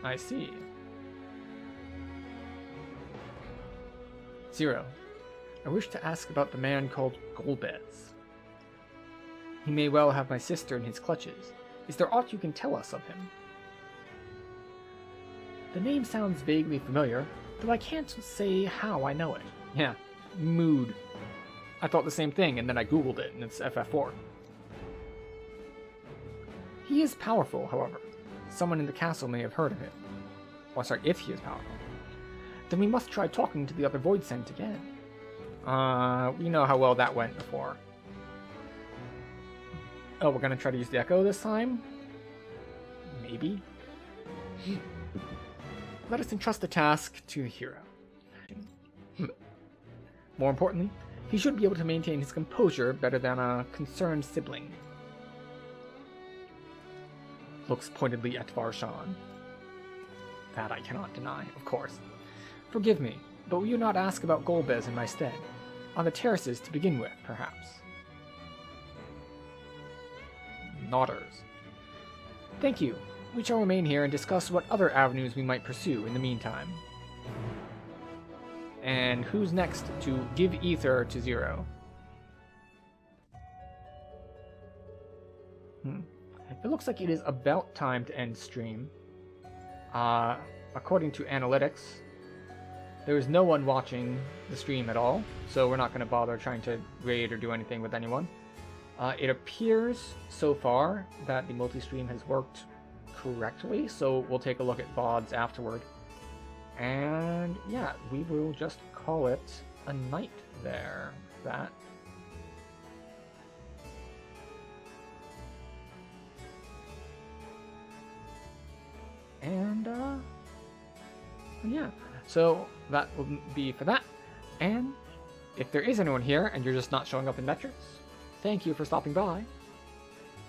I see. Zero. I wish to ask about the man called Golbez. He may well have my sister in his clutches. Is there aught you can tell us of him? The name sounds vaguely familiar, though I can't say how I know it. Yeah, mood. I thought the same thing, and then I googled it, and it's FF4. He is powerful, however. Someone in the castle may have heard of him. Oh, sorry, if he is powerful. Then we must try talking to the other Voidsent again. We know how well that went before. Oh, we're gonna try to use the Echo this time? Maybe? Let us entrust the task to the hero. More importantly, he should be able to maintain his composure better than a concerned sibling. Looks pointedly at Varshan. That I cannot deny, of course. Forgive me, but will you not ask about Golbez in my stead? On the terraces to begin with, perhaps. Nodders. Thank you. We shall remain here and discuss what other avenues we might pursue in the meantime. And who's next to give ether to Zero? It looks like it is about time to end stream. According to analytics, there is no one watching the stream at all, so we're not going to bother trying to raid or do anything with anyone. It appears so far that the multi-stream has worked correctly, so we'll take a look at VODs afterward. And yeah, we will just call it a night there. That. And yeah, so that will be for that. And if there is anyone here and you're just not showing up in metrics, thank you for stopping by.